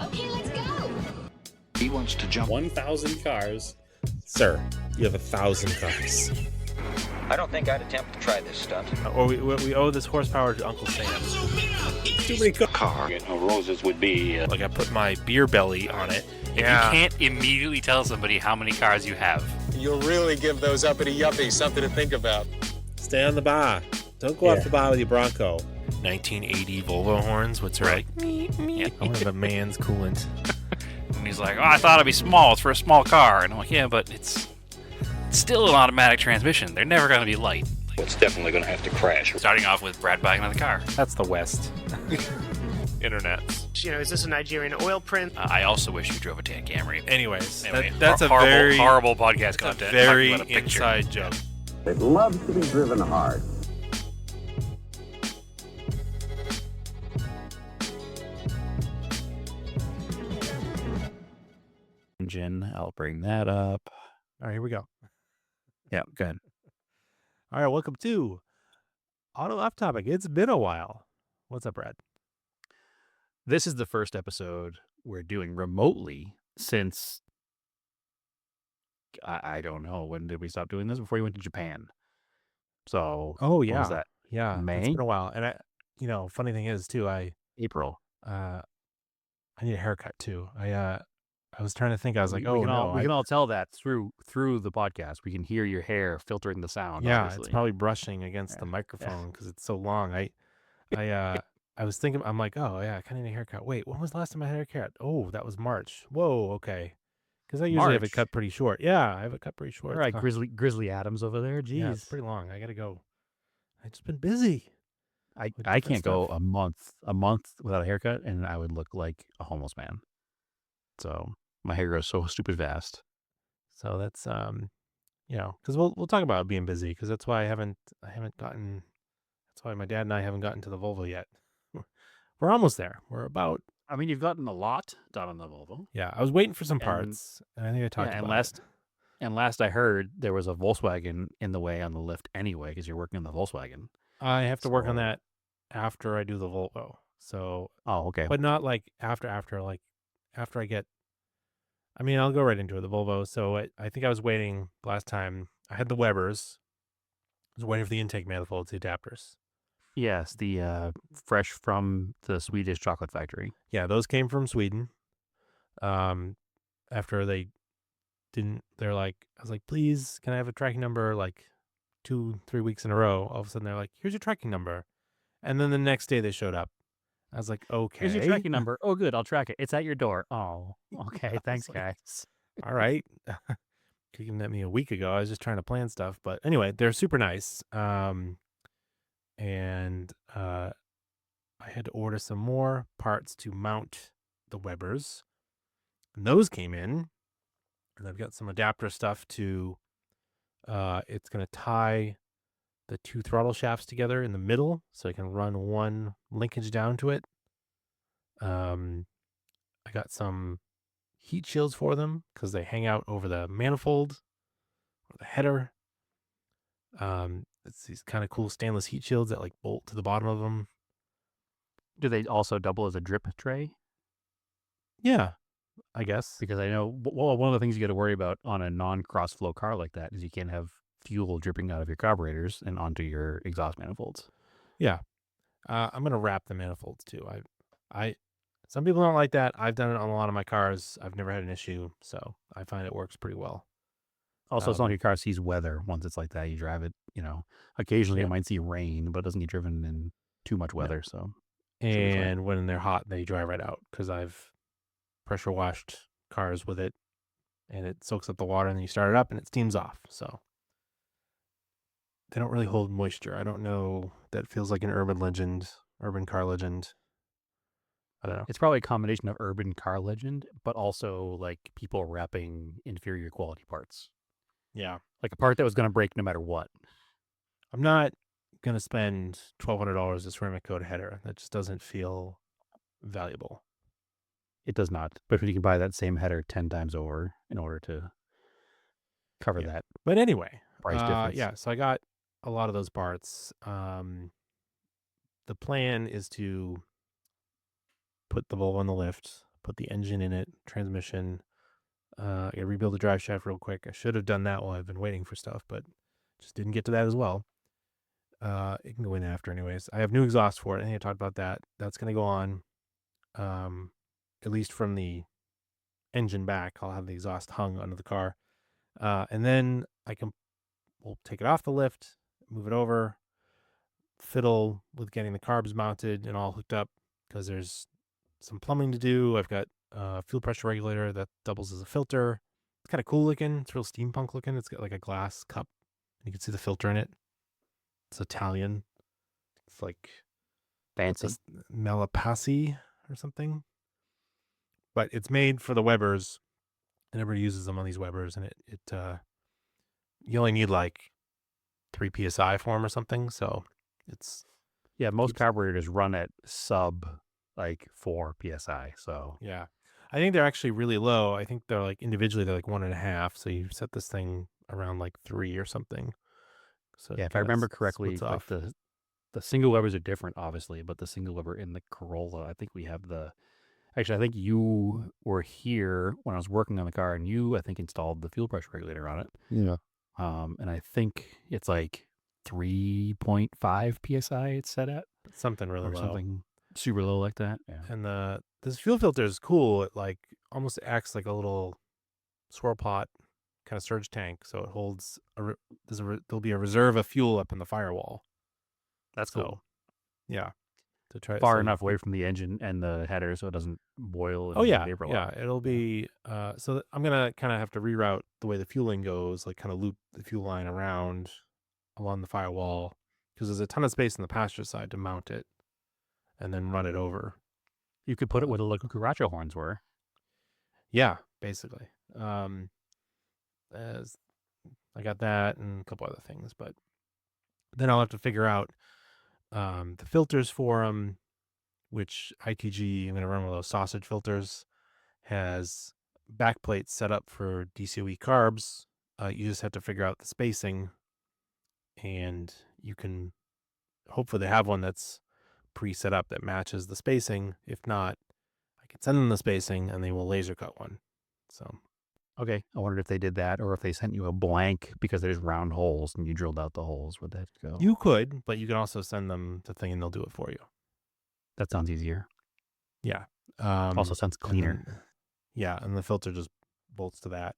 Okay, let's go. He wants to jump 1,000 cars. Sir, you have 1,000 cars. I don't think I'd attempt to try this stunt. Or we owe this horsepower to Uncle Sam. Too many cars. Car. Roses would be. Like I put my beer belly on it. If you can't immediately tell somebody how many cars you have. You'll really give those uppity yuppies something to think about. Stay on the bar. Don't go off the bar with your Bronco. 1980 Volvo horns, which are like, Yeah. I want a man's coolant. And he's like, oh, I thought it'd be small. It's for a small car. And I'm like, yeah, but it's still an automatic transmission. They're never going to be light. It's definitely going to have to crash. Starting off with Brad buying another car. That's the West. Internet. You know, is this a Nigerian oil print? I also wish you drove a tan Camry. Anyways, Anyway, that's a horrible, very horrible podcast content. very Talking about a picture. inside joke. It loves to be driven hard. Engine. I'll bring that up. All right, here we go. Yeah, good. All right, welcome to Auto Off Topic. It's been a while. What's up, Brad? This is the first episode we're doing remotely since I don't know, when did we stop doing this? Before you went to Japan. So Oh when yeah, was that? yeah. May? It's been a while, and funny thing is too, April. I need a haircut too. I was trying to think. I was like, we oh can no, all, we can all tell that through the podcast. We can hear your hair filtering the sound. yeah, obviously. it's probably brushing against the Yeah. microphone because it's so long. I was thinking, I'm like, oh yeah, I kind of need a haircut. Wait, when was the last time I had a haircut? Oh, that was March. Whoa, okay. Because I usually have it March? cut pretty short. Yeah, I have it cut pretty short. All right, It's not- Grizzly Adams over there. Jeez. Yeah, it's pretty long. I gotta go. I've just been busy. I with I different can't go stuff. a month without a haircut, and I would look like a homeless man. So my hair grows so stupid fast. So that's because we'll talk about being busy because that's why I haven't gotten. That's why my dad and I haven't gotten to the Volvo yet. We're almost there. We're about. I mean, you've gotten a lot done on the Volvo. Yeah, I was waiting for some And- parts, and I think I talked Yeah, about it. and last I heard, there was a Volkswagen in the way on the lift anyway, because you're working on the Volkswagen. I have to work on So- that after I do the Volvo. So, Oh, okay. but not like after like after I get. I mean, I'll go right into it. The Volvo. So I think I was waiting last time. I had the Webers. I was waiting for the intake manifolds, the adapters. Yes, the fresh from the Swedish chocolate factory. Yeah, those came from Sweden. After they didn't, they're like, I was like, please, can I have a tracking number? Like 2-3 weeks in a row. All of a sudden, they're like, here's your tracking number, and then the next day they showed up. I was like, okay, Here's your tracking number. Oh, good. I'll track it. It's at your door. Oh, okay. I Thanks, was like, guys. all right. Could have met me a week ago. I was just trying to plan stuff, but anyway, they're super nice. And I had to order some more parts to mount the Webers, and those came in. And I've got some adapter stuff to. It's gonna tie the two throttle shafts together in the middle, so I can run one linkage down to it. I got some heat shields for them because they hang out over the manifold or the header. It's these kind of cool stainless heat shields that like bolt to the bottom of them. Do they also double as a drip tray? Yeah, I guess. Because I know one of the things you got to worry about on a non-cross flow car like that is you can't have fuel dripping out of your carburetors and onto your exhaust manifolds. Yeah, I'm gonna wrap the manifolds too. Some people don't like that. I've done it on a lot of my cars. I've never had an issue, so I find it works pretty well. Also, it's not like your car sees weather once it's like that. You drive it, occasionally Yeah. it might see rain, but it doesn't get driven in too much weather. So be fine. And when they're hot, they dry right out because I've pressure washed cars with it, and it soaks up the water, and then you start it up, and it steams off. So they don't really hold moisture. I don't know. That feels like an urban legend, urban car legend. I don't know. It's probably a combination of urban car legend, but also like people wrapping inferior quality parts. Yeah, Like a part that was going to break no matter what. I'm not gonna spend $1,200 to ceramic coat a header. That just doesn't feel valuable. It does not. But you can buy that same header 10 times over in order to cover Yeah. that But anyway, price difference. yeah. So I got a lot of those parts. The plan is to put the Volvo on the lift, put the engine in it, transmission. I gotta rebuild the drive shaft real quick. I should have done that while I've been waiting for stuff, but just didn't get to that as well. It can go in after anyways. I have new exhaust for it. I think I talked about that. That's gonna go on. At least from the engine back, I'll have the exhaust hung under the car. And then we'll take it off the lift, move it over, fiddle with getting the carbs mounted and all hooked up because there's some plumbing to do. I've got a fuel pressure regulator that doubles as a filter. It's kind of cool looking. It's real steampunk looking. It's got like a glass cup. You can see the filter in it. It's Italian. It's like Fancy. Malapassi or something. But it's made for the Webers. And everybody uses them on these Webers, and it you only need like 3 psi for them or something. So it's Yeah, most carburetors run at sub like 4 psi. So yeah. I think they're actually really low. I think they're like individually they're like 1.5. So you set this thing around like 3 or something. So it yeah, if I kinda remember correctly, splits like off. the single Webers are different, obviously, but the single Weber in the Corolla, I think we have actually, I think you were here when I was working on the car, and you, I think, installed the fuel pressure regulator on it. Yeah. And I think it's like 3.5 psi it's set at, Something really or low. something super low like that. Yeah. And this fuel filter is cool. It like almost acts like a little swirl pot kind of surge tank. So it holds there'll be a reserve of fuel up in the firewall. That's So cool. yeah, to try Far so enough away from the engine and the header so it doesn't boil. Oh and yeah, vapor yeah. lock. It'll be so I'm gonna kind of have to reroute the way the fueling goes, like kind of loop the fuel line around along the firewall because there's a ton of space on the passenger side to mount it, and then run it over. You could put it where the little cucaracha horns were. Yeah, basically. As I got that and a couple other things, but then I'll have to figure out the filters for them, which ITG, I'm going to run one of those sausage filters, has backplates set up for DCOE carbs. You just have to figure out the spacing, and you can hopefully they have one that's pre-set up that matches the spacing. If not, I can send them the spacing and they will laser cut one. So Okay. I wondered if they did that or if they sent you a blank because there's round holes and you drilled out the holes. Would that go? you could, but you can also send them the thing and they'll do it for you. That sounds easier. Yeah. Also sounds and cleaner. then- yeah, and the filter just bolts to that.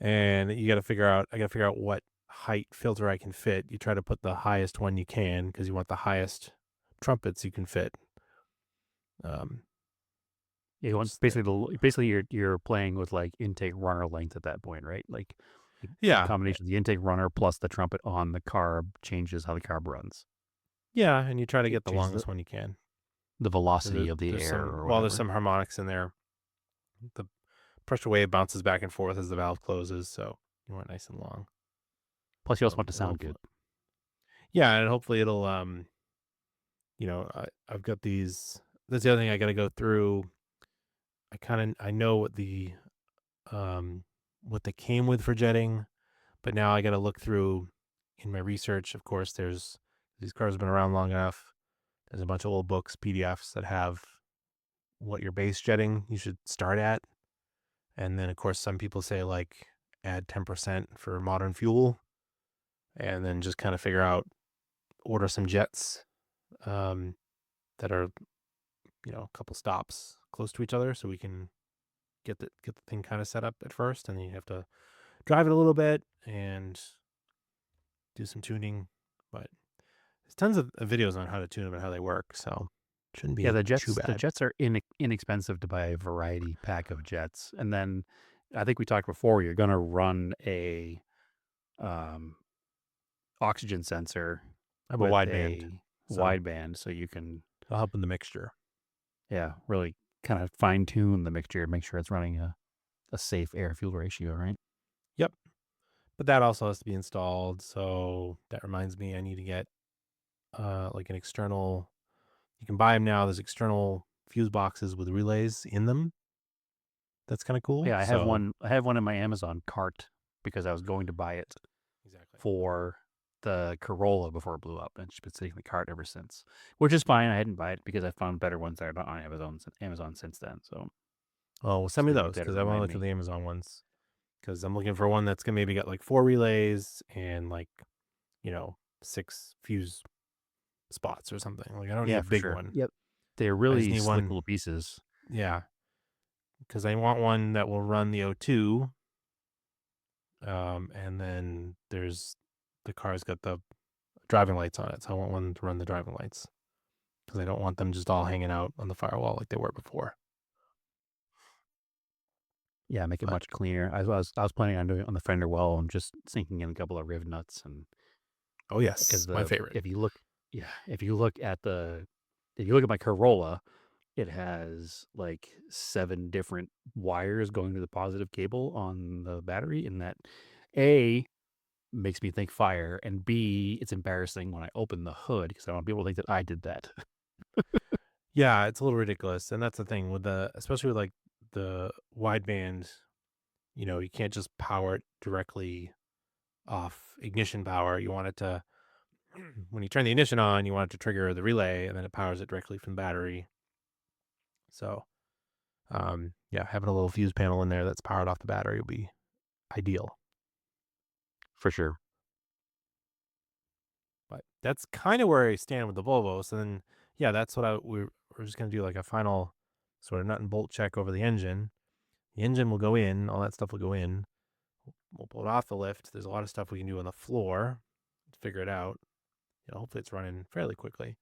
And I got to figure out what height filter I can fit. You try to put the highest one you can because you want the highest trumpets you can fit. Yeah, you want Just basically you're playing with like intake runner length at that point, right? Like yeah, combination of the intake runner plus the trumpet on the carb changes how the carb runs. yeah, and you try to It get the changes longest one you can. The 'Cause velocity of the there's air. some- or well, there's whatever. some harmonics in there. The pressure wave bounces back and forth as the valve closes, so you want it nice and long. Plus, you also So want to sound good. Yeah, and hopefully it'll I've got these. That's the other thing I got to go through. I know what what they came with for jetting, but now I got to look through in my research. Of course, these cars have been around long enough. There's a bunch of old books, PDFs that have what your base jetting you should start at, and then of course some people say like add 10% for modern fuel, and then just kind of figure out order some jets that are a couple stops close to each other so we can get the thing kind of set up at first, and then you have to drive it a little bit and do some tuning. But there's tons of videos on how to tune them and how they work, so it shouldn't be Yeah, the too jets. bad. The jets are inexpensive to buy a variety pack of jets, and then I think we talked before. You're gonna run a oxygen sensor. I have a with wideband, so wideband, so you can I'll help in the mixture. really kind of fine tune the mixture, make sure it's running a safe air fuel ratio, right? Yep. But that also has to be installed, so that reminds me I need to get like an external. You can buy them now. There's external fuse boxes with relays in them. That's kind of cool. Yeah, I have So- one. I have one in my Amazon cart because I was going to buy it Exactly. for the Corolla before it blew up, and it's been sitting in the cart ever since. Which is fine. I hadn't buy it because I found better ones that are not on Amazon since then. So Oh, well, send me So you those better because I want to remind look me. at the Amazon ones. Because I'm looking for one that's gonna maybe get like 4 relays and like 6 fuse spots or something. Like I don't need yeah, a for big sure. one. Yep, they're I just really need slick one. little pieces. Yeah, because I want one that will run the O2. And then the car's got the driving lights on it, so I want one to run the driving lights because I don't want them just all hanging out on the firewall like they were before. Yeah, make it But much cleaner. I was planning on doing it on the fender well and just sinking in a couple of riv nuts, and oh because yes, my favorite. if you look at my Corolla, it has like 7 different wires going to the positive cable on the battery, and that A makes me think fire, and B, it's embarrassing when I open the hood because I don't want people to think that I did that. Yeah, it's a little ridiculous, and that's the thing with especially with like the wideband. You can't just power it directly off ignition power. You want it to, when you turn the ignition on, you want it to trigger the relay, and then it powers it directly from the battery. So, yeah, having a little fuse panel in there that's powered off the battery would be ideal. For sure. But that's kind of where I stand with the Volvo. So then, yeah, that's what we're just gonna do like a final sort of nut and bolt check over the engine. The engine will go in, all that stuff will go in. We'll pull it off the lift. There's a lot of stuff we can do on the floor to figure it out. Hopefully it's running fairly quickly.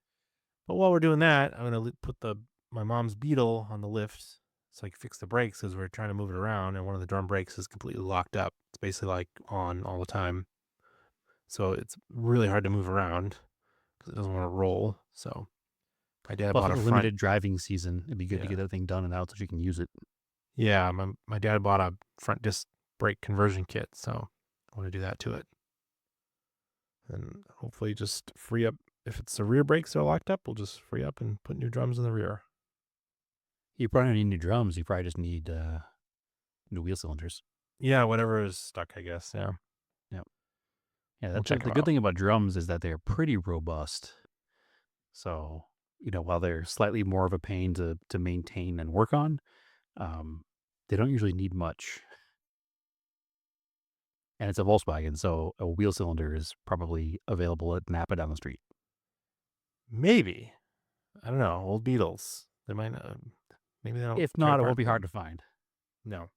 But while we're doing that, I'm gonna put my mom's Beetle on the lift so I can fix the brakes because we're trying to move it around, and one of the drum brakes is completely locked up. It's basically like on all the time. So it's really hard to move around because it doesn't want to roll. So my dad Plus, bought with a a front. limited driving season, it'd be good to Yeah. get that thing done and out so you can use it. Yeah, my dad bought a front disc brake conversion kit, so I want to do that to it. And hopefully just free up, if it's the rear brakes that are locked up, we'll just free up and put new drums in the rear. You probably don't need new drums. You probably just need new wheel cylinders. Yeah, whatever is stuck, I guess. Yeah. Yeah, We'll that's check the 'em good out. thing about drums is that they're pretty robust. So, while they're slightly more of a pain to maintain and work on, they don't usually need much. And it's a Volkswagen, so a wheel cylinder is probably available at Napa down the street. Maybe. I don't know. Old Beetles. They might not. Maybe they don't. If tear not, it apart won't be that- hard to find. No.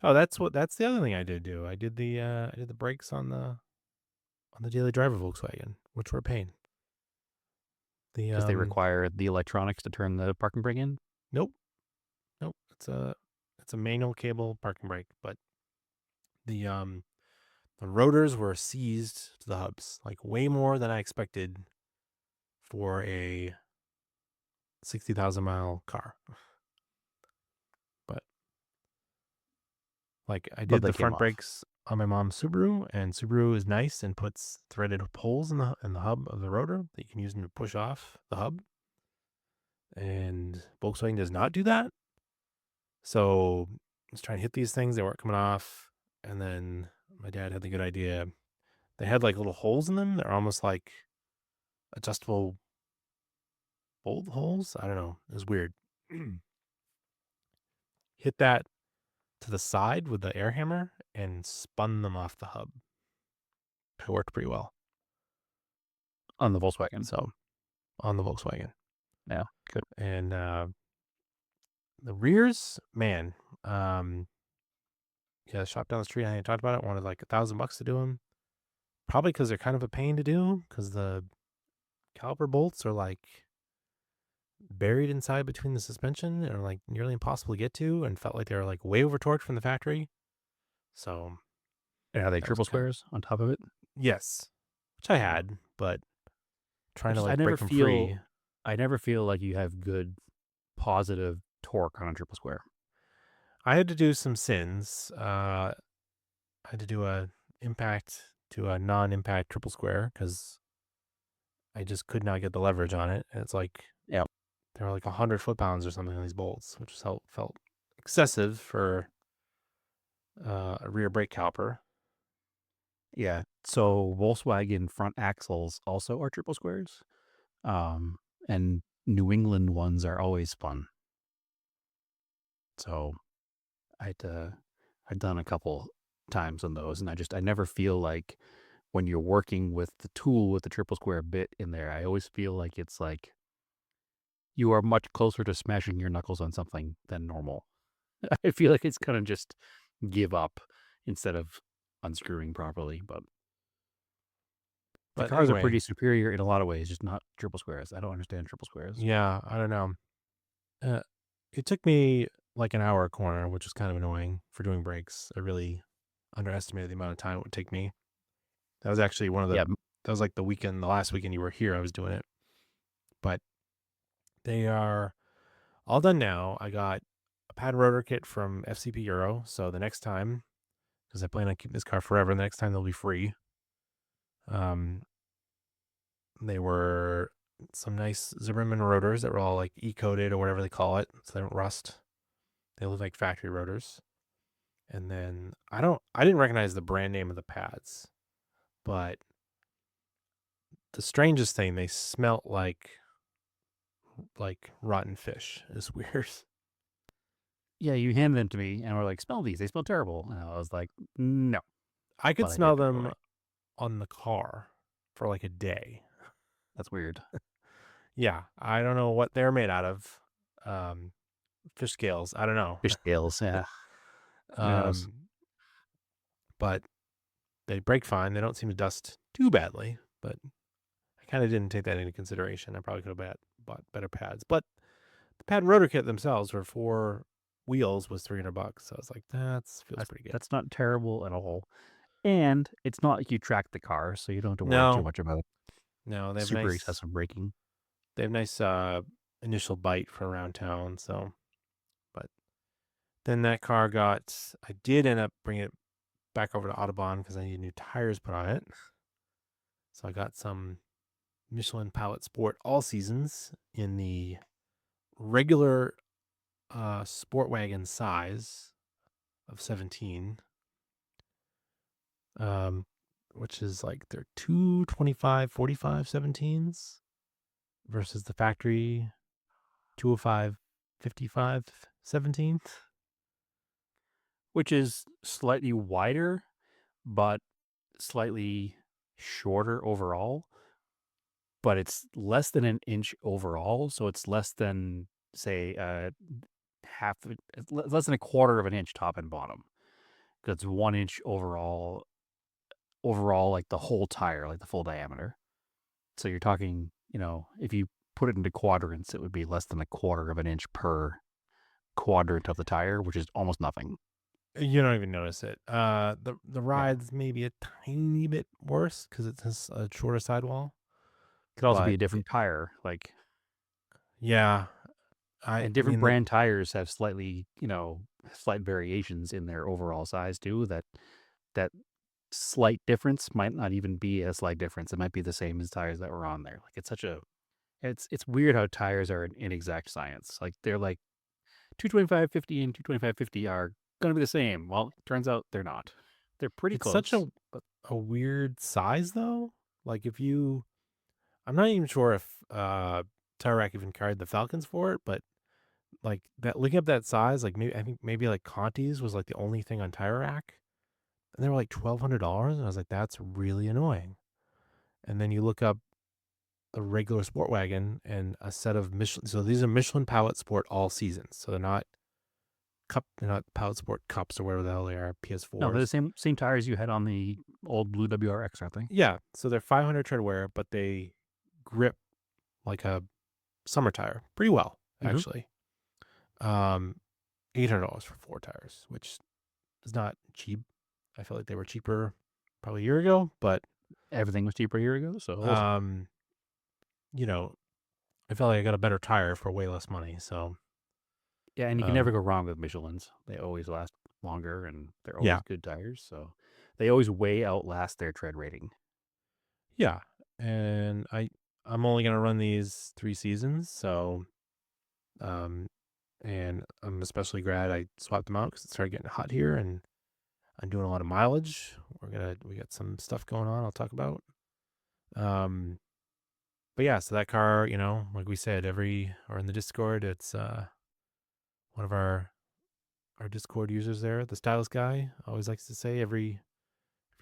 Oh, that's the other thing I did do. I did the brakes on the daily driver Volkswagen, which were a pain. Because they require the electronics to turn the parking brake in. Nope. It's a manual cable parking brake, but the rotors were seized to the hubs, like way more than I expected for a 60,000 mile car. But like I did they the came front off. brakes on my mom's Subaru, and Subaru is nice and puts threaded holes in the hub of the rotor that you can use them to push off the hub. And Volkswagen does not do that. So I was trying to hit these things, they weren't coming off. And then my dad had the good idea. They had like little holes in them. They're almost like adjustable bolt holes. I don't know. It was weird. Hit that to the side with the air hammer and spun them off the hub. It worked pretty well. On the Volkswagen. So on the Volkswagen. Yeah, good. And the rears, man, yeah, the shop down the street, I talked about it, wanted like $1,000 to do them. Probably because they're kind of a pain to do, because the caliper bolts are like buried inside between the suspension and are like nearly impossible to get to, and felt like they were like way over torqued from the factory. So, And are they that triple was kinda- squares on top of it? yes, which I had, but trying to Just- like break them free. I never feel like you have good positive torque on a triple square. I had to do some sins. I had to do a impact to a non-impact triple square because I just could not get the leverage on it. And it's like, Yeah. there were like 100 foot-pounds or something on these bolts, which felt excessive for a rear brake caliper. Yeah. So Volkswagen front axles also are triple squares. And New England ones are always fun. So I'd done a couple times on those, and I never feel like when you're working with the tool with the triple square bit in there, I always feel like it's like you are much closer to smashing your knuckles on something than normal. I feel like it's kind of just give up instead of unscrewing properly, but the But cars are anyway, pretty superior in a lot of ways, just not triple squares. I don't understand triple squares. yeah, I don't know. It took me like an hour a corner, which was kind of annoying for doing brakes. I really underestimated the amount of time it would take me. That was actually one of the, Yeah, that was like the last weekend you were here, I was doing it. But they are all done now. I got a pad rotor kit from FCP Euro. So the next time, because I plan on keeping this car forever, the next time they'll be free. They were some nice Zimmerman rotors that were all like E-coated or whatever they call it, so they don't rust. They look like factory rotors. And then I didn't recognize the brand name of the pads, but the strangest thing, they smelt like rotten fish. It's weird. yeah, you handed them to me and were like, smell these. They smell terrible. And I was like, no. I could But I smell did them anyway. on the car for like a day. That's weird. Yeah, I don't know what they're made out of. Fish scales. I don't know. Fish scales, yeah. Who knows? But they break fine. They don't seem to dust too badly, but I kind of didn't take that into consideration. I probably could have bought better pads. But the pad and rotor kit themselves for 4 wheels was $300. So I was like, feels pretty good. That's not terrible at all. And it's not like you track the car, so you don't have to worry No. too much about No, they have super nice excessive braking. They have nice initial bite for around town. So, but then that car I did end up bringing it back over to Audubon because I needed new tires put on it. So I got some Michelin Pilot Sport all seasons in the regular sport wagon size of 17, which is like they're 225 45 17s versus the factory 205 55 17. Which is slightly wider, but slightly shorter overall. But it's less than an inch overall, so it's less than, say, less than a quarter of an inch top and bottom. Because it's 1 inch overall, like the whole tire, like the full diameter. So you're talking, if you put it into quadrants, it would be less than a quarter of an inch per quadrant of the tire, which is almost nothing. You don't even notice it. The ride's maybe a tiny bit worse because it has a shorter sidewall. Could also be But a different tire, like, yeah, and different brand tires have slightly, slight variations in their overall size too. That slight difference might not even be a slight difference. It might be the same as tires that were on there. Like it's weird how tires are an inexact science. Like they're like 225/50 and 225/50 are going to be the same. Well, turns out they're not. They're pretty It's close. such a weird size though. Like I'm not even sure if Tire Rack even carried the Falcons for it, but like that, looking up that size, like I think maybe like Conti's was like the only thing on Tire Rack, and they were like $1,200, and I was like, that's really annoying. And then you look up the regular sport wagon and a set of Michelin. So these are Michelin Pilot Sport all seasons. So they're not Pilot Sport cups or whatever the hell they are. PS4s. No, they're the same tires you had on the old blue WRX, aren't they? Yeah, so they're 500 tread wear, but they grip like a summer tire pretty well, actually. $800 for 4 tires, which is not cheap. I feel like they were cheaper probably a year ago, but everything was cheaper a year ago. So, I felt like I got a better tire for way less money. So yeah, and you can never go wrong with Michelins. They always last longer, and they're always good tires. So they always way outlast their tread rating. Yeah, and I'm only gonna run these 3 seasons, so and I'm especially glad I swapped them out because it started getting hot here, and I'm doing a lot of mileage. We got some stuff going on I'll talk about. But yeah, so that car, like we said, or in the Discord, it's one of our Discord users there, the Stylus guy, always likes to say every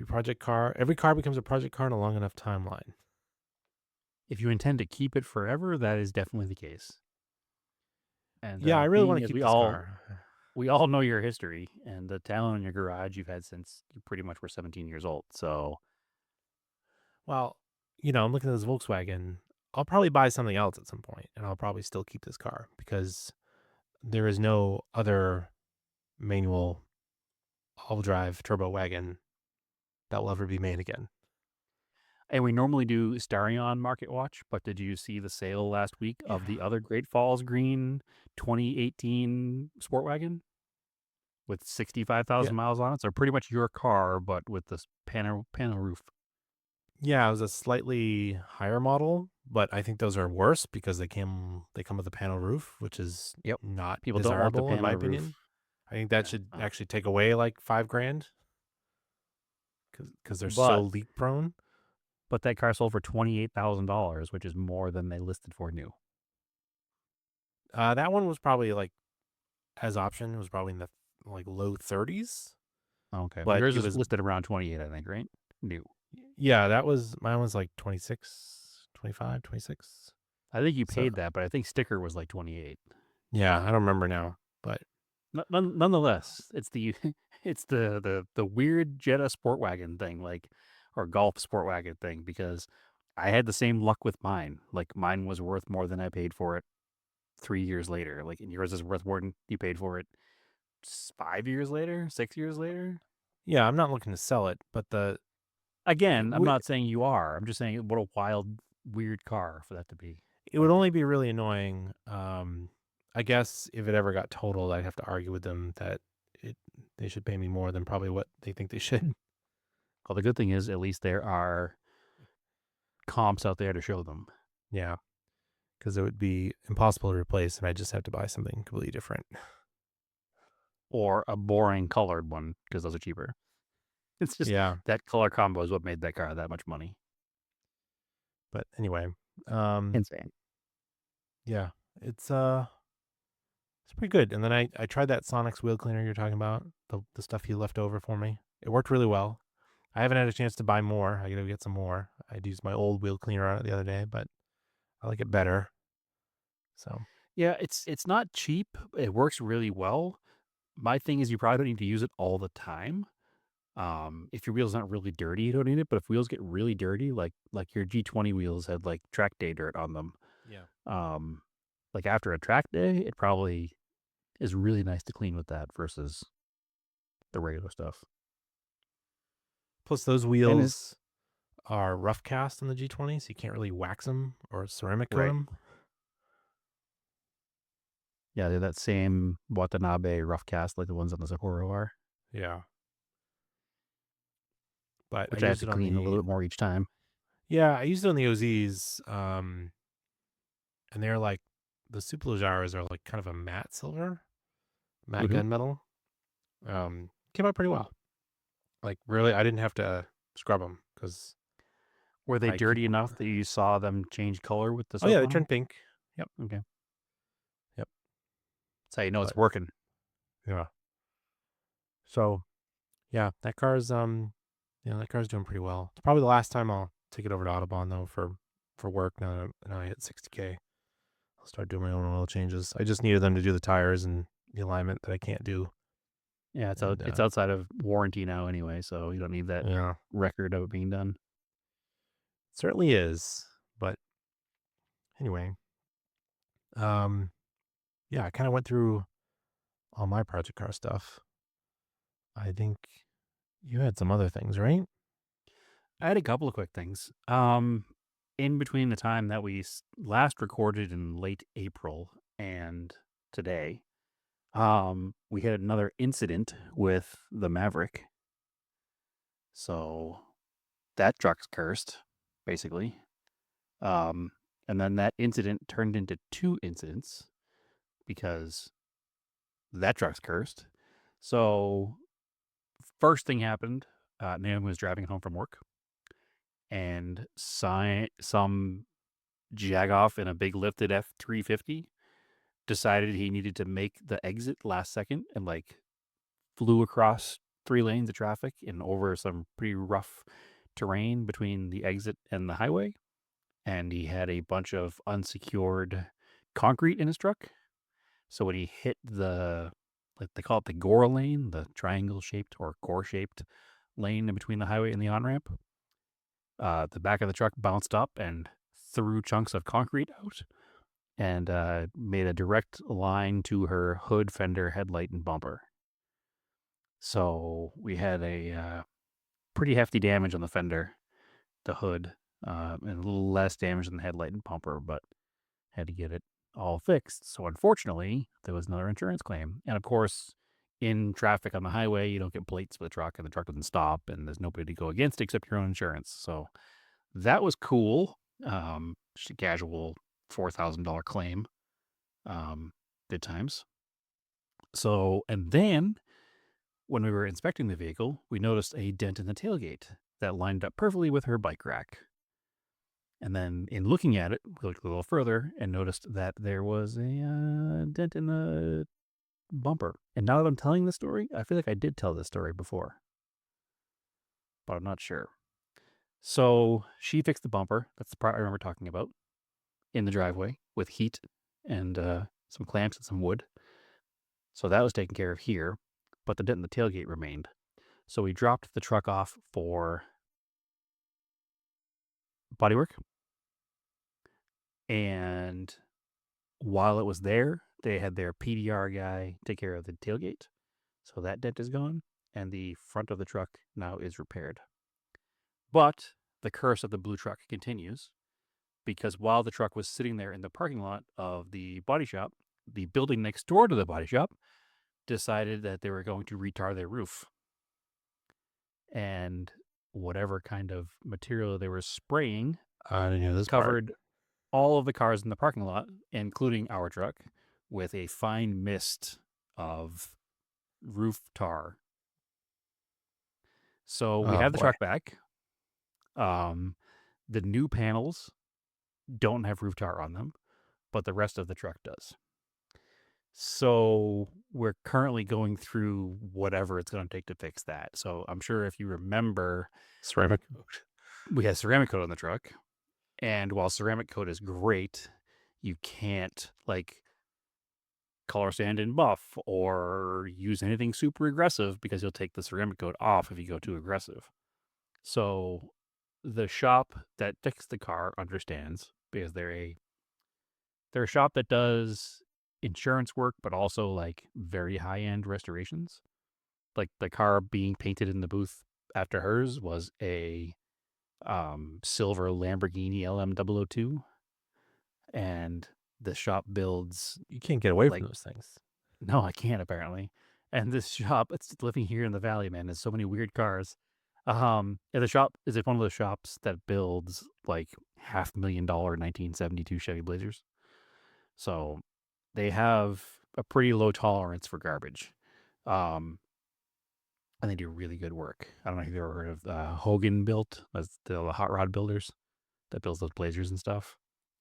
car becomes a project car in a long enough timeline. If you intend to keep it forever, that is definitely the case. And Yeah, I really want to being as keep this car. we all know your history and the Talon in your garage you've had since you pretty much were 17 years old. So, Well, I'm looking at this Volkswagen. I'll probably buy something else at some point, and I'll probably still keep this car because there is no other manual all drive turbo wagon that will ever be made again. and we normally do Starion Market Watch, but did you see the sale last week of the other Great Falls Green 2018 Sport Wagon with 65,000 miles on it? So pretty much your car, but with this panel roof. Yeah, it was a slightly higher model, but I think those are worse because they come with a panel roof, which is not People don't want the desirable in my panel roof. opinion. I think that should actually take away like $5,000 because they're so leak prone. But that car sold for $28,000, which is more than they listed for new. That one was probably like, as option, it was probably in the like low 30s. Okay, but yours it is was listed around 28, I think, right? New. Yeah, mine was like 26, 25, 26. I think you paid that, but I think sticker was like 28. Yeah, I don't remember now, but nonetheless, it's the it's the weird Jetta Sport Wagon thing, like, or Golf Sport Wagon thing, because I had the same luck with mine. Like, mine was worth more than I paid for it 3 years later. Like, and yours is worth more than you paid for it 5 years later, 6 years later. Yeah, I'm not looking to sell it, but I'm not saying you are. I'm just saying what a wild, weird car for that to be. It would only be really annoying. I guess if it ever got totaled, I'd have to argue with them that they should pay me more than probably what they think they should. Well, the good thing is at least there are comps out there to show them. Yeah, because it would be impossible to replace, and I just have to buy something completely different. Or a boring colored one, because those are cheaper. It's just that color combo is what made that car that much money. But anyway, insane. Yeah, it's pretty good. And then I tried that Sonex wheel cleaner you're talking about, the stuff you left over for me. It worked really well. I haven't had a chance to buy more. I got to get some more. I'd used my old wheel cleaner on it the other day, but I like it better. So yeah, it's not cheap. It works really well. My thing is you probably don't need to use it all the time. If your wheel's not really dirty, you don't need it. But if wheels get really dirty, like your G20 wheels had like track day dirt on them. Yeah. Like after a track day, it probably is really nice to clean with that versus the regular stuff. Plus, those wheels are rough cast on the G20, so you can't really wax them or ceramic coat them. Yeah, they're that same Watanabe rough cast like the ones on the Sapporo are. Yeah. But which I have to clean a little bit more each time. Yeah, I used it on the OZs, and they're like, the Superleggers are like kind of a matte silver, matte gunmetal. Came out pretty well. Like, really, I didn't have to scrub them because. Were they dirty enough that you saw them change color with the? Oh yeah, they turned pink. Yep. Okay. Yep. That's how you know it's working. Yeah. So, yeah, that car's that car's doing pretty well. It's probably the last time I'll take it over to Autobahn though for work. Now I hit 60K, I'll start doing my own oil changes. I just needed them to do the tires and the alignment that I can't do. Yeah, it's outside of warranty now anyway, so you don't need that record of it being done. It certainly is, but anyway, yeah, I kind of went through all my project car stuff. I think you had some other things, right? I had a couple of quick things. In between the time that we last recorded in late April and today, we had another incident with the Maverick. So that truck's cursed, basically. And then that incident turned into 2 incidents because that truck's cursed. So first thing happened. Naomi was driving home from work, and some jagoff in a big lifted F-350 decided he needed to make the exit last second and like flew across 3 lanes of traffic and over some pretty rough terrain between the exit and the highway. And he had a bunch of unsecured concrete in his truck. So when he hit the, like they call it the gore lane, the triangle shaped or core shaped lane in between the highway and the on-ramp, the back of the truck bounced up and threw chunks of concrete out and made a direct line to her hood, fender, headlight, and bumper. So we had a pretty hefty damage on the fender, the hood, and a little less damage than the headlight and bumper, but had to get it all fixed. So unfortunately, there was another insurance claim. And of course, in traffic on the highway, you don't get plates for the truck, and the truck doesn't stop, and there's nobody to go against except your own insurance. So that was cool. Just a casual $4,000 claim. Good times. So, and then when we were inspecting the vehicle, we noticed a dent in the tailgate that lined up perfectly with her bike rack. And then in looking at it, we looked a little further and noticed that there was a dent in the bumper. And now that I'm telling this story, I feel like I did tell this story before, but I'm not sure. So she fixed the bumper. That's the part I remember talking about, in the driveway with heat and some clamps and some wood. So that was taken care of here, but the dent in the tailgate remained. So we dropped the truck off for bodywork. And while it was there, they had their PDR guy take care of the tailgate. So that dent is gone, and the front of the truck now is repaired. But the curse of the blue truck continues, because while the truck was sitting there in the parking lot of the body shop, the building next door to the body shop decided that they were going to retar their roof. And whatever kind of material they were spraying I didn't know this covered all of the cars in the parking lot, including our truck, with a fine mist of roof tar. So we have the truck back. The new panels don't have roof tar on them, but the rest of the truck does. So we're currently going through whatever it's going to take to fix that. So I'm sure if you remember, ceramic coat. we had ceramic coat on the truck. And while ceramic coat is great, you can't like color sand and buff or use anything super aggressive because you'll take the ceramic coat off if you go too aggressive. So the shop that fixed the car understands, because they're a shop that does insurance work, but also like very high-end restorations. Like the car being painted in the booth after hers was a silver Lamborghini LM002, and the shop builds. You can't get away like- from those things. No, I can't apparently. And this shop, it's living here in the valley, man. There's so many weird cars. And the shop is one of those shops that builds like $500,000 1972 Chevy Blazers. So they have a pretty low tolerance for garbage. And they do really good work. I don't know if you've ever heard of Hogan Built. That's the hot rod builders that builds those Blazers and stuff.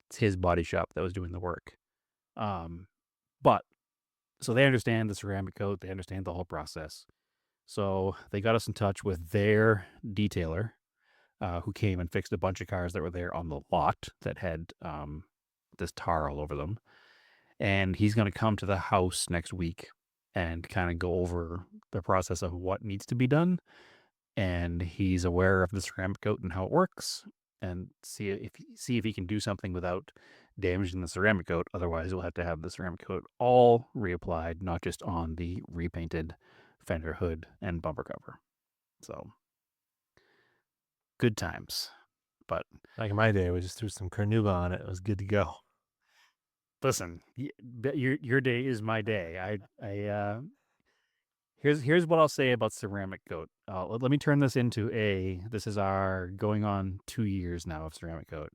It's his body shop that was doing the work. But so they understand the ceramic coat. They understand the whole process. So they got us in touch with their detailer, who came and fixed a bunch of cars that were there on the lot that had this tar all over them. And he's going to come to the house next week and kind of go over the process of what needs to be done. And he's aware of the ceramic coat and how it works, and see if he can do something without damaging the ceramic coat. Otherwise, we'll have to have the ceramic coat all reapplied, not just on the repainted fender hood and bumper cover. So good times. But Like in my day, we just threw some Carnauba on it. It was good to go. listen, your day is my day. Here's what I'll say about ceramic coat. Let me turn this into this is our going on 2 years now of ceramic coat.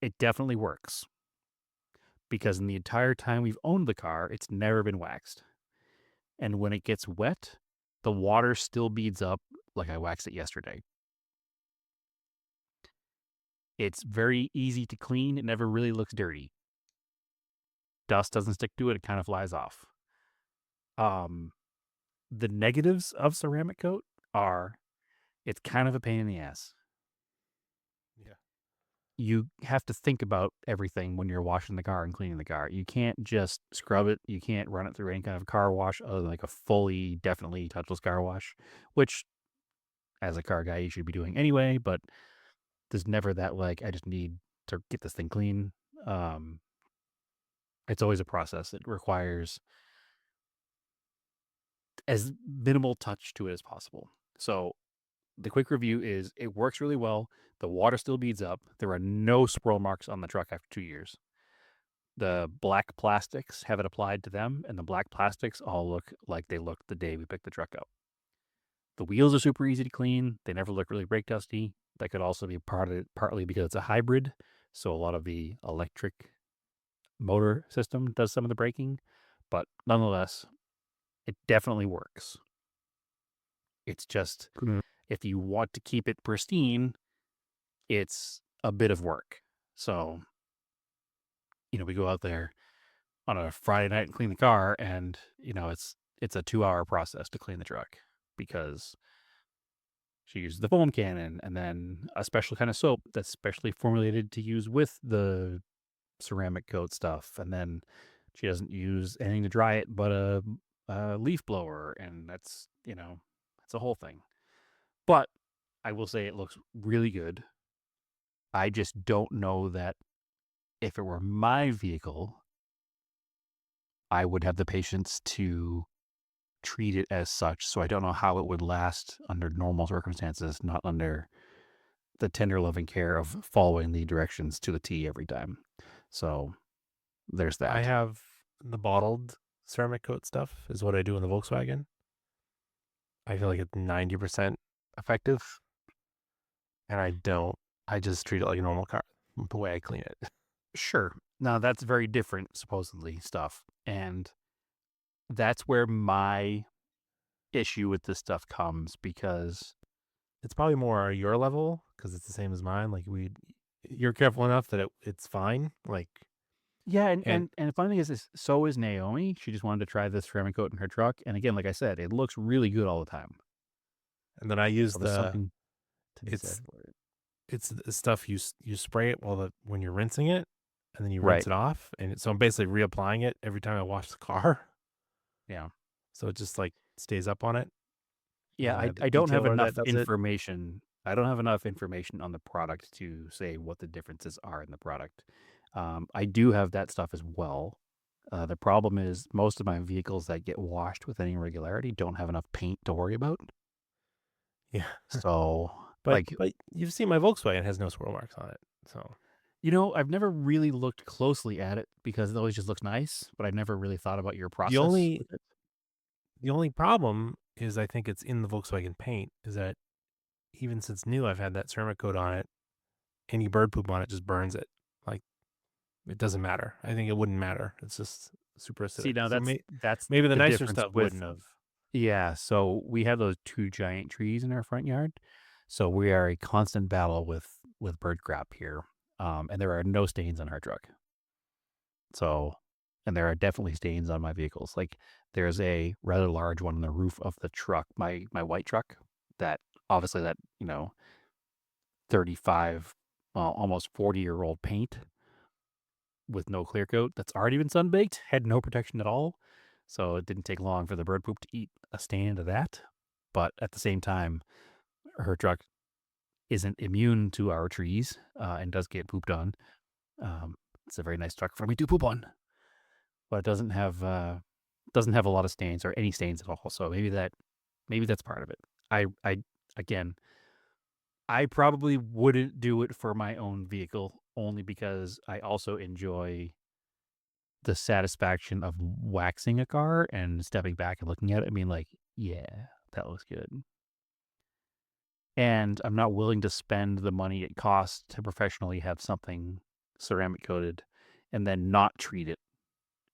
It definitely works, because in the entire time we've owned the car, it's never been waxed. And when it gets wet, the water still beads up like I waxed it yesterday. It's very easy to clean. It never really looks dirty. Dust doesn't stick to it. It kind of flies off. The negatives of ceramic coat are it's kind of a pain in the ass. Yeah. You have to think about everything when you're washing the car and cleaning the car. You can't just scrub it. You can't run it through any kind of car wash other than like a fully, definitely touchless car wash, which as a car guy, you should be doing anyway, but there's never that like, I just need to get this thing clean. It's always a process. It requires as minimal touch to it as possible. So the quick review is it works really well. The water still beads up. There are no swirl marks on the truck after 2 years. The black plastics have it applied to them, and the black plastics all look like they looked the day we picked the truck up. The wheels are super easy to clean. They never look really brake dusty. That could also be partly because it's a hybrid, so a lot of the electric motor system does some of the braking, but nonetheless, it definitely works. It's just if you want to keep it pristine, it's a bit of work. So, we go out there on a Friday night and clean the car, and it's a 2-hour process to clean the truck because she uses the foam cannon and then a special kind of soap that's specially formulated to use with the ceramic coat stuff, and then she doesn't use anything to dry it but a leaf blower, and that's it's a whole thing. But I will say it looks really good. I just don't know that if it were my vehicle, I would have the patience to treat it as such. So I don't know how it would last under normal circumstances, not under the tender loving care of following the directions to the T every time. So there's that. I have the bottled ceramic coat stuff is what I do in the Volkswagen. I feel like it's 90% effective. And I just treat it like a normal car, the way I clean it. Sure. Now that's very different, supposedly, stuff. And that's where my issue with this stuff comes, because it's probably more your level because it's the same as mine. Like you're careful enough that it's fine. Like, yeah. And the funny thing is so is Naomi. She just wanted to try this ceramic coat in her truck. And again, like I said, it looks really good all the time. And then I use So there's something to be it's said for it. it's the stuff you spray it when you're rinsing it, and then you Right. rinse it off, and so I'm basically reapplying it every time I wash the car. Yeah. So it just like stays up on it. Yeah, And I have the I don't have detailer that enough does it. information. I don't have enough information on the product to say what the differences are in the product. I do have that stuff as well. The problem is most of my vehicles that get washed with any regularity don't have enough paint to worry about. Yeah, So, but you've seen my Volkswagen has no swirl marks on it. So I've never really looked closely at it because it always just looks nice, but I've never really thought about your process only- with it. the only problem is I think it's in the Volkswagen paint. Is that even since new, I've had that ceramic coat on it. Any bird poop on it just burns it. Like it doesn't matter. I think it wouldn't matter. It's just super acidic. See, now So that's maybe the nicer difference stuff with- wouldn't have. Yeah, so we have those 2 giant trees in our front yard. So we are a constant battle with bird crap here. And there are no stains on our truck. So, and there are definitely stains on my vehicles. Like there's a rather large one on the roof of the truck, my white truck, that obviously that, 35, well, almost 40-year-old paint with no clear coat that's already been sun-baked, had no protection at all. So it didn't take long for the bird poop to eat a stain into that. But at the same time, her truck isn't immune to our trees and does get pooped on. It's a very nice truck for me to poop on, but it doesn't have a lot of stains or any stains at all. So maybe that's part of it. I probably wouldn't do it for my own vehicle only because I also enjoy the satisfaction of waxing a car and stepping back and looking at it. I mean, like, yeah, that looks good. And I'm not willing to spend the money it costs to professionally have something ceramic coated and then not treat it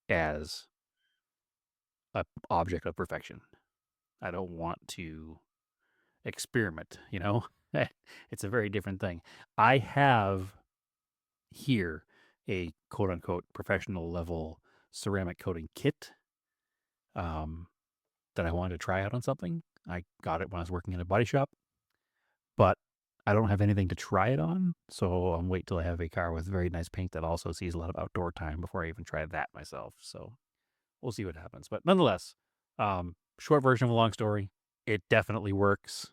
as an object of perfection. I don't want to experiment, you know? It's a very different thing. I have here a quote unquote professional level ceramic coating kit that I wanted to try out on something. I got it when I was working in a body shop, but I don't have anything to try it on. So I'm wait till I have a car with very nice paint that also sees a lot of outdoor time before I even try that myself. So we'll see what happens. But nonetheless, short version of a long story, it definitely works,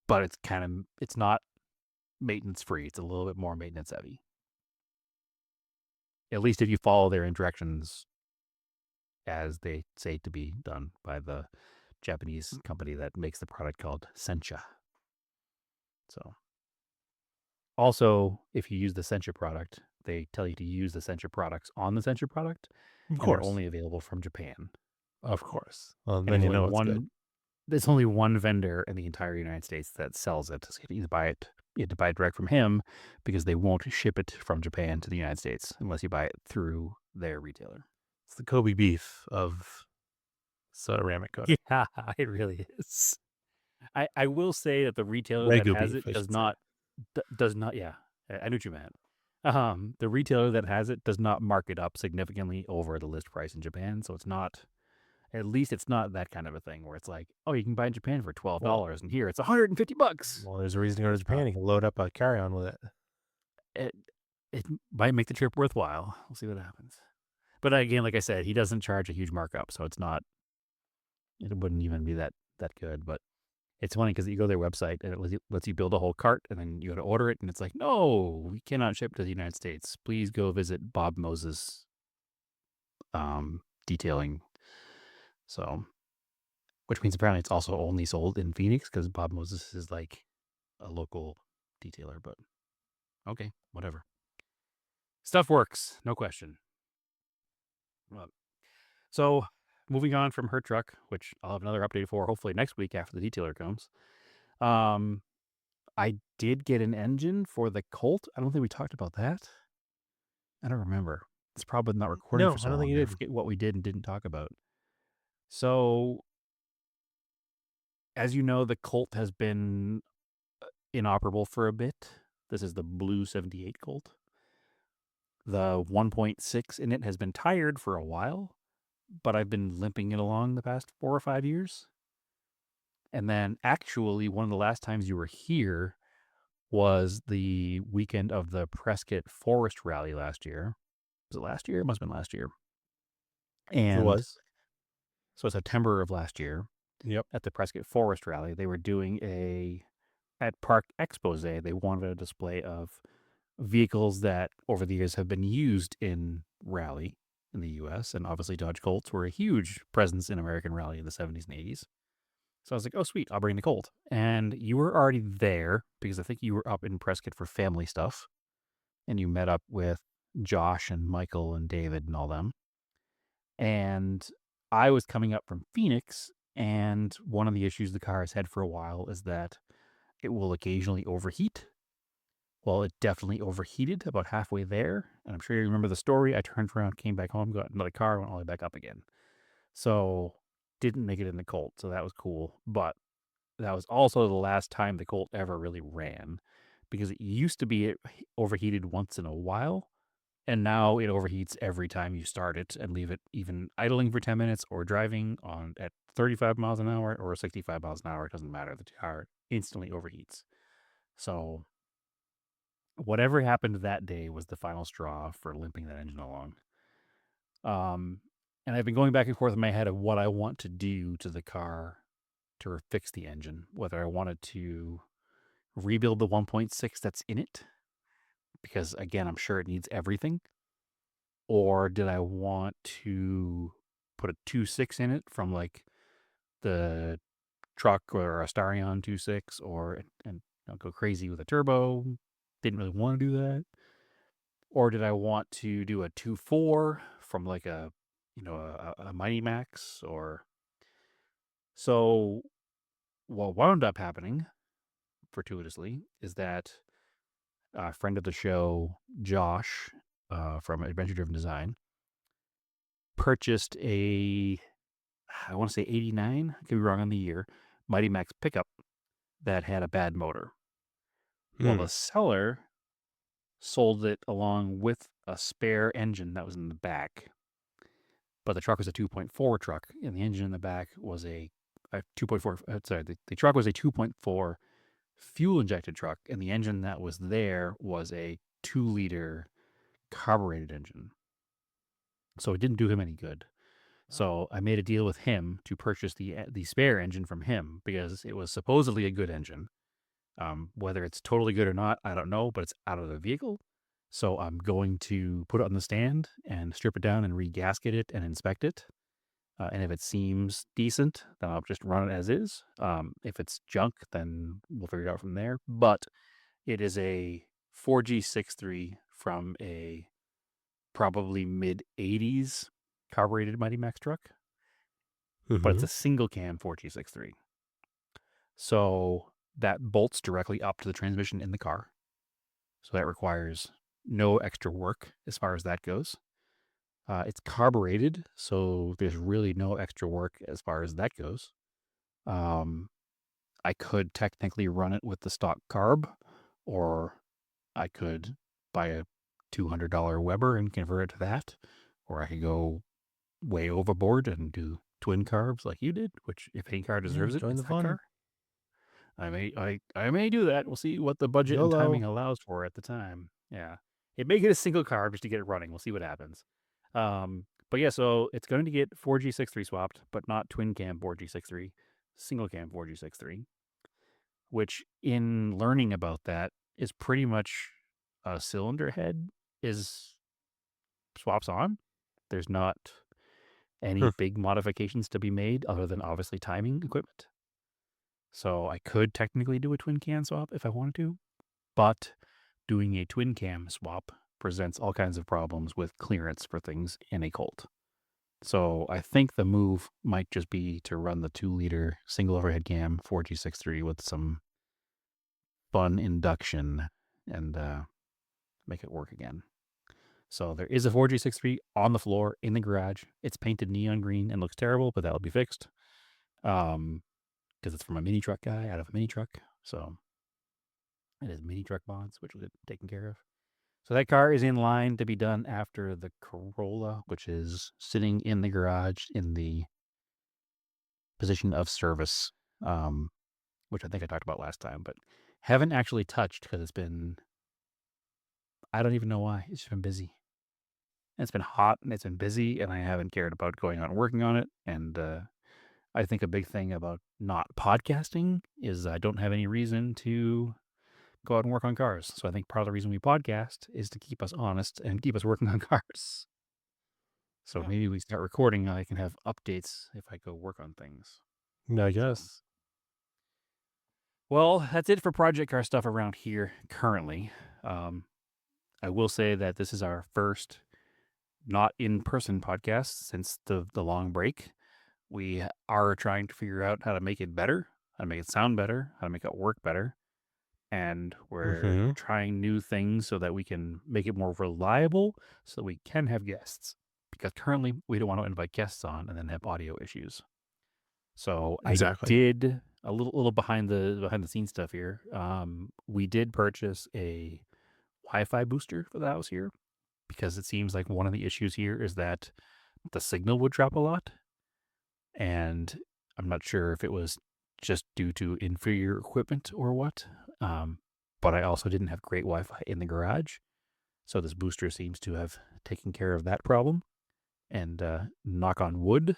but it's not maintenance free. It's a little bit more maintenance heavy. At least if you follow their directions as they say to be done by the Japanese company that makes the product called Sencha. So also, if you use the Sencha product, they tell you to use the Sencha products on the Sencha product. Of And course. they're only available from Japan. Of course. Well, And then you know it's good. there's only one vendor in the entire United States that sells it. So you have to buy it direct from him because they won't ship it from Japan to the United States unless you buy it through their retailer. It's the Kobe beef of ceramic coating. Yeah, it really is. I will say that the retailer Wagyu that has beef, I it does should say. not. Yeah, I knew what you meant. The retailer that has it does not mark it up significantly over the list price in Japan, so it's not. At least it's not that kind of a thing where it's like, oh, you can buy in Japan for $12, and here it's $150. Well, there's a reason to go to Japan. You can load up a carry-on with it. It might make the trip worthwhile. We'll see what happens. But again, like I said, he doesn't charge a huge markup, so it's not. It wouldn't even be that good. But it's funny because you go to their website and it lets you build a whole cart, and then you go to order it, and it's like, no, we cannot ship to the United States. Please go visit Bob Moses detailing. So, which means apparently it's also only sold in Phoenix because Bob Moses is like a local detailer. But okay, whatever. Stuff works, no question. So, moving on from her truck, which I'll have another update for hopefully next week after the detailer comes. I did get an engine for the Colt. I don't think we talked about that. I don't remember. It's probably not recording No, for so I don't think long. you I did. forget what we did and didn't talk about. So, as you know, the Colt has been inoperable for a bit. This is the Blue 78 Colt. The 1.6 in it has been tired for a while, but I've been limping it along the past 4 or 5 years. And then actually, one of the last times you were here was the weekend of the Prescott Forest Rally last year. Was it last year? It must have been last year. And It was. so September of last year. Yep. At the Prescott Forest Rally, they were doing at Park Expose, they wanted a display of vehicles that over the years have been used in rally in the U.S. And obviously Dodge Colts were a huge presence in American rally in the 70s and 80s. So I was like, oh, sweet, I'll bring the Colt. And you were already there because I think you were up in Prescott for family stuff. And you met up with Josh and Michael and David and all them. And I was coming up from Phoenix, and one of the issues the car has had for a while is that it will occasionally overheat. Well, it definitely overheated about halfway there. And I'm sure you remember the story. I turned around, came back home, got another car, went all the way back up again. So didn't make it in the Colt. So that was cool. But that was also the last time the Colt ever really ran, because it used to be it overheated once in a while. And now it overheats every time you start it and leave it even idling for 10 minutes or driving on at 35 miles an hour or 65 miles an hour. It doesn't matter. The car instantly overheats. So whatever happened that day was the final straw for limping that engine along. And I've been going back and forth in my head of what I want to do to the car to fix the engine, whether I wanted to rebuild the 1.6 that's in it, because again, I'm sure it needs everything. Or did I want to put a 2.6 in it from like the truck or a Starion 2.6, or and go crazy with a turbo? Didn't really want to do that. Or did I want to do a 2.4 from like a Mighty Max? Or so what wound up happening fortuitously is that a friend of the show, Josh, from Adventure Driven Design, purchased a I want to say 89, I could be wrong on the year, Mighty Max pickup that had a bad motor. Well, the seller sold it along with a spare engine that was in the back. But the truck was a 2.4 truck, and the engine in the back was a 2.4. Sorry, the truck was a 2.4 fuel-injected truck, and the engine that was there was a 2-liter carbureted engine. So it didn't do him any good. So I made a deal with him to purchase the spare engine from him because it was supposedly a good engine. Whether it's totally good or not, I don't know, but it's out of the vehicle. So I'm going to put it on the stand and strip it down and re-gasket it and inspect it. And if it seems decent, then I'll just run it as is. If it's junk, then we'll figure it out from there. But it is a 4G63 from a probably mid-80s carbureted Mighty Max truck. But it's a single cam 4G63. So that bolts directly up to the transmission in the car. So that requires no extra work as far as that goes. It's carbureted, so there's really no extra work as far as that goes. I could technically run it with the stock carb, or I could buy a $200 Weber and convert it to that, or I could go way overboard and do twin carbs like you did, which if any car deserves it, join it's the that fun. car. I may do that. We'll see what the budget and YOLO. timing allows for at the time. Yeah. It may get a single carb just to get it running. We'll see what happens. But yeah, so it's going to get 4G63 swapped, but not twin cam 4G63, single cam 4G63, which in learning about that is pretty much a cylinder head is swaps on. There's not any big modifications to be made other than obviously timing equipment. So I could technically do a twin cam swap if I wanted to, but doing a twin cam swap presents all kinds of problems with clearance for things in a Colt. So I think the move might just be to run the 2-liter single overhead cam 4G63 with some fun induction and make it work again. So there is a 4G63 on the floor in the garage. It's painted neon green and looks terrible, but that'll be fixed. Because it's from a mini truck guy out of a mini truck. So it is mini truck mods, which will get taken care of. So that car is in line to be done after the Corolla, which is sitting in the garage in the position of service, which I think I talked about last time, but haven't actually touched because it's been, I don't even know why. It's just been busy. It's been hot and it's been busy, and I haven't cared about going out and working on it. And I think a big thing about not podcasting is I don't have any reason to go out and work on cars. So I think part of the reason we podcast is to keep us honest and keep us working on cars. So maybe we start recording and I can have updates if I go work on things. I guess. Well, that's it for project car stuff around here currently. I will say that this is our first not in-person podcast since the long break. We are trying to figure out how to make it better, how to make it sound better, how to make it work better. And we're trying new things so that we can make it more reliable so that we can have guests. Because currently we don't want to invite guests on and then have audio issues. So Exactly. I did a little behind the scenes stuff here. We did purchase a Wi-Fi booster for the house here because it seems like one of the issues here is that the signal would drop a lot. And I'm not sure if it was just due to inferior equipment or what. But I also didn't have great Wi-Fi in the garage. So this booster seems to have taken care of that problem. And knock on wood,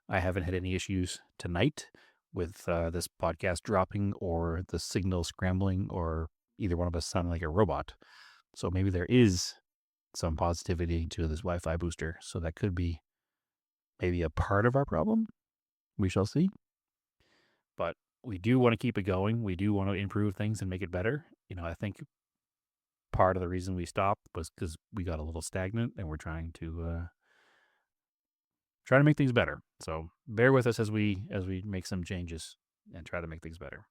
I haven't had any issues tonight with this podcast dropping or the signal scrambling or either one of us sounding like a robot. So maybe there is some positivity to this Wi-Fi booster. So that could be maybe a part of our problem. We shall see. But we do want to keep it going. We do want to improve things and make it better. You know, I think part of the reason we stopped was because we got a little stagnant and we're trying to make things better. So bear with us as we make some changes and try to make things better.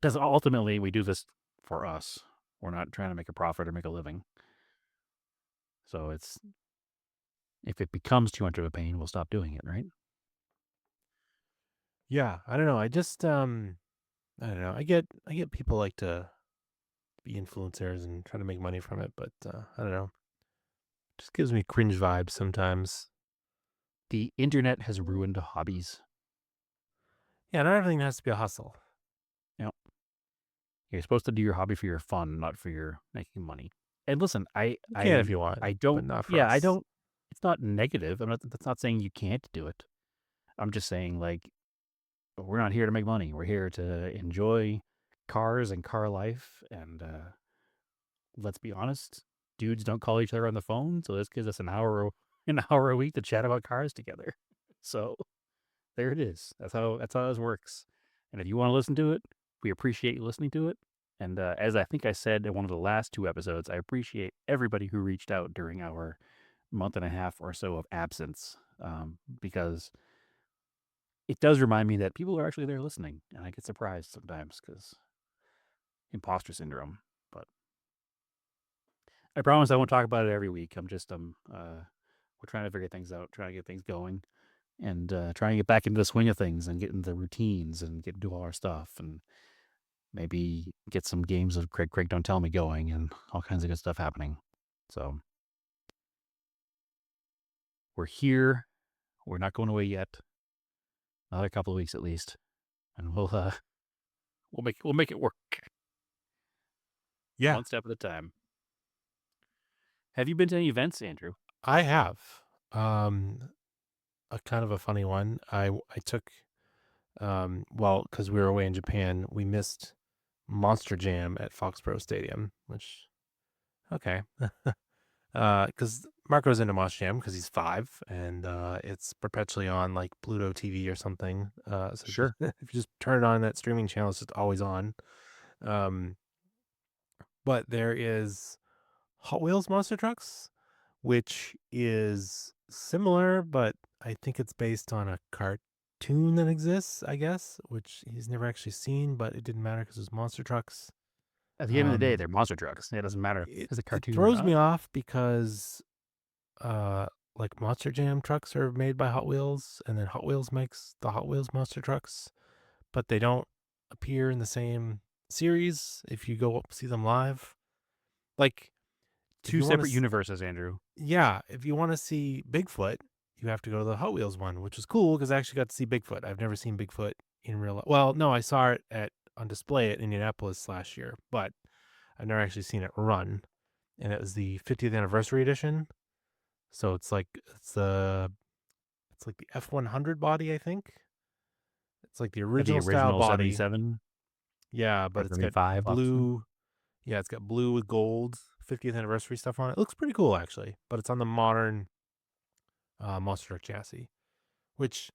Because ultimately we do this for us. We're not trying to make a profit or make a living. So it's If it becomes too much of a pain, we'll stop doing it, right? Yeah, I don't know. I just I don't know. I get people like to be influencers and try to make money from it, but I don't know. Just gives me cringe vibes sometimes. The internet has ruined hobbies. Yeah, not everything has to be a hustle. You're supposed to do your hobby for your fun, not for your making money. And listen, You can if you want. I but don't. not for Yeah, I us. don't. It's not negative. I'm not. That's not saying you can't do it. I'm just saying like we're not here to make money. We're here to enjoy cars and car life. And let's be honest, dudes don't call each other on the phone, so this gives us an hour a week to chat about cars together. So there it is. That's how this works. And if you want to listen to it, we appreciate you listening to it. And as I think I said in one of the last 2 episodes, I appreciate everybody who reached out during our month and a half or so of absence, because it does remind me that people are actually there listening, and I get surprised sometimes because imposter syndrome. But I promise I won't talk about it every week. We're trying to figure things out, trying to get things going, and trying to get back into the swing of things and get into the routines and do all our stuff and maybe get some games of Craig Don't Tell Me going and all kinds of good stuff happening. So we're here. We're not going away yet. Another couple of weeks at least, and we'll make it work. Yeah, One step at a time. Have you been to any events, Andrew? I have. A kind of a funny one. I took well, because we were away in Japan, we missed Monster Jam at Foxborough Stadium, which okay. Because Marco's into Monster Jam because he's 5, and it's perpetually on like Pluto TV or something. So Sure. if you just turn it on that streaming channel, it's just always on. But there is Hot Wheels Monster Trucks, which is similar, but I think it's based on a cartoon that exists, I guess, which he's never actually seen, but it didn't matter because it was Monster Trucks. At the end of the day, Um, they're monster trucks. It doesn't matter if It, it's a it cartoon or throws me not. off because like Monster Jam trucks are made by Hot Wheels, and then Hot Wheels makes the Hot Wheels Monster Trucks, but they don't appear in the same series if you go see them live. Like, if 2 you wanna separate s- universes, Andrew. yeah, if you want to see Bigfoot, you have to go to the Hot Wheels one, which is cool because I actually got to see Bigfoot. I've never seen Bigfoot in real life. Well, no, I saw it on display at Indianapolis last year, but I've never actually seen it run. And it was the 50th anniversary edition. So it's like the F100 body, I think. It's like the The original style original body. 77 Yeah, or but it's got 75. blue. Yeah, it's got blue with gold 50th anniversary stuff on it. It looks pretty cool actually, but it's on the modern Monster Truck chassis, which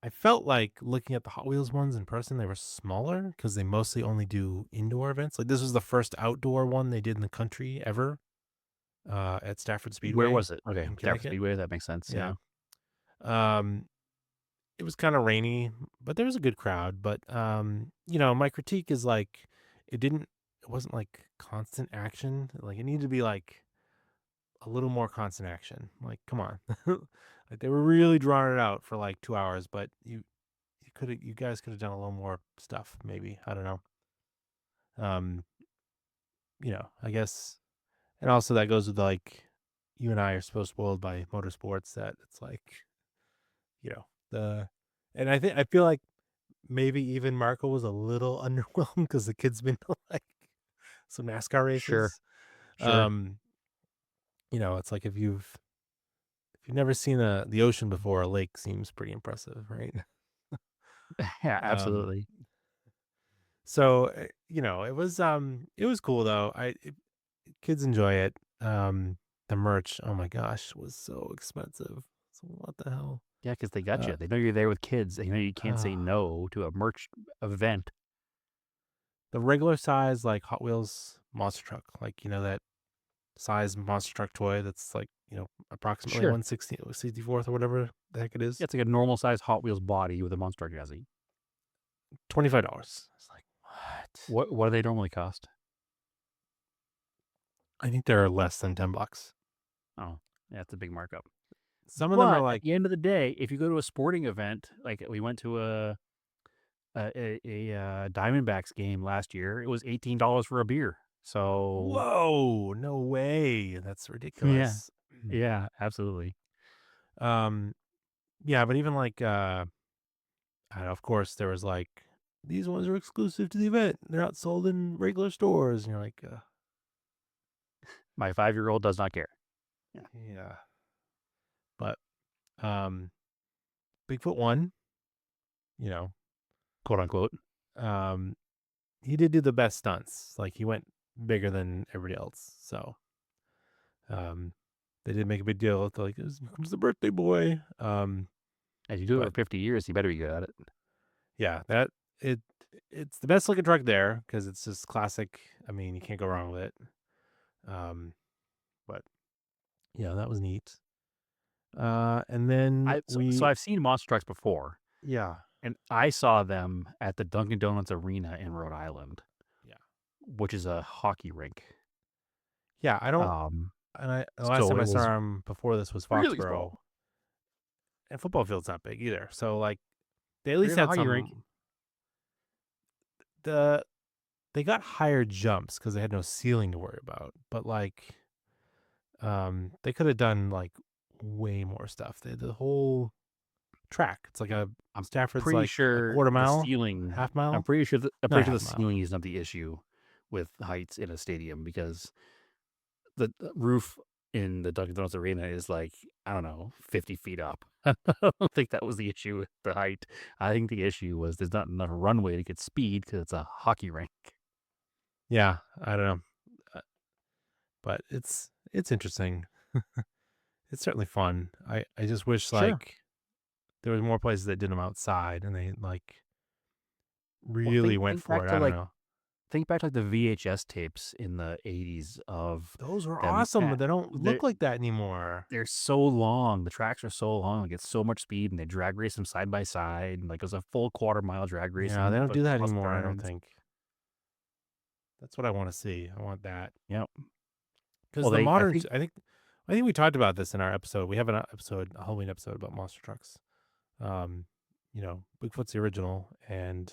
I felt like looking at the Hot Wheels ones in person, they were smaller because they mostly only do indoor events. Like this was the first outdoor one they did in the country ever at Stafford Speedway. Where was it? Okay, in Stafford Connecticut. Speedway. That makes sense. Yeah. It was kind of rainy, but there was a good crowd. But my critique is like it wasn't like constant action. Like it needed to be like a little more constant action. Like, come on. Like they were really drawing it out for like 2 hours, but you guys could have done a little more stuff, maybe. I don't know. I guess, and also that goes with like you and I are so spoiled by motorsports that it's like, and I feel like maybe even Marco was a little underwhelmed because the kid's been to like some NASCAR races. Sure. It's like if you've never seen the ocean before, a lake seems pretty impressive, right? Yeah, absolutely. So it was cool though. Kids enjoy it. The merch, oh my gosh, was so expensive. So what the hell? Yeah, because they got you. They know you're there with kids. They know you can't say Ah. no to a merch event. The regular size like Hot Wheels monster truck, like that size monster truck toy that's like approximately Sure. 1/64 or whatever the heck it is. Yeah, it's like a normal size Hot Wheels body with a monster truck chassis. $25. It's like What do they normally cost? I think they're less than $10. Oh, yeah, it's a big markup. Some of them are But like, at the end of the day, if you go to a sporting event, like we went to a Diamondbacks game last year, it was $18 for a beer. So whoa, no way. That's yeah, ridiculous. yeah, absolutely. Yeah, but even like, I don't know, of course, there was like, these ones are exclusive to the event. They're not sold in regular stores. And you're like, My 5-year-old does not care. yeah. But Bigfoot won, you know, Quote unquote. he did do the best stunts. Like he went bigger than everybody else. So they did make a big deal. It's like, here comes the birthday boy. As you do it for But- 50 years, you better be good at it. Yeah, it's the best looking truck there because it's just classic. I mean, you can't go wrong with it. But yeah, that was neat. And then So I've seen monster trucks before, yeah, and I saw them at the Dunkin' Donuts Arena in Rhode Island. Yeah. Which is a hockey rink. yeah. I don't. And the last so time it I saw was him before this was really Foxborough, small. and football field's not big either. So like, they at Bigger least than a had hockey some. rink. They got higher jumps because they had no ceiling to worry about. But like, they could have done like way more stuff. They had the whole track. It's like Stafford's pretty like sure a quarter the mile, ceiling. half mile. I'm pretty sure the Not half mile. ceiling is not the issue with heights in a stadium, because the roof in the Dunkin' Donuts Arena is like, I don't know, 50 feet up. I don't think that was the issue with the height. I think the issue was there's not enough runway to get speed because it's a hockey rink. Yeah, I don't know, but it's interesting. It's certainly fun. I just wish Sure. like there was more places that did them outside, and they like Well, really went think for back it. to I don't like know. think back to like the VHS tapes in the 80s of Those were them awesome, at but they don't they're look like that anymore. they're so long. The tracks are so long. They get so much speed, and they drag race them side by side. And like it was a full quarter-mile drag race. Yeah, they don't but do that plus anymore. I don't turns. think. That's what I want to see. I want that Yep. because Well, the I modern. think I think we talked about this in our episode. We have a Halloween episode about monster trucks. Bigfoot's the original, and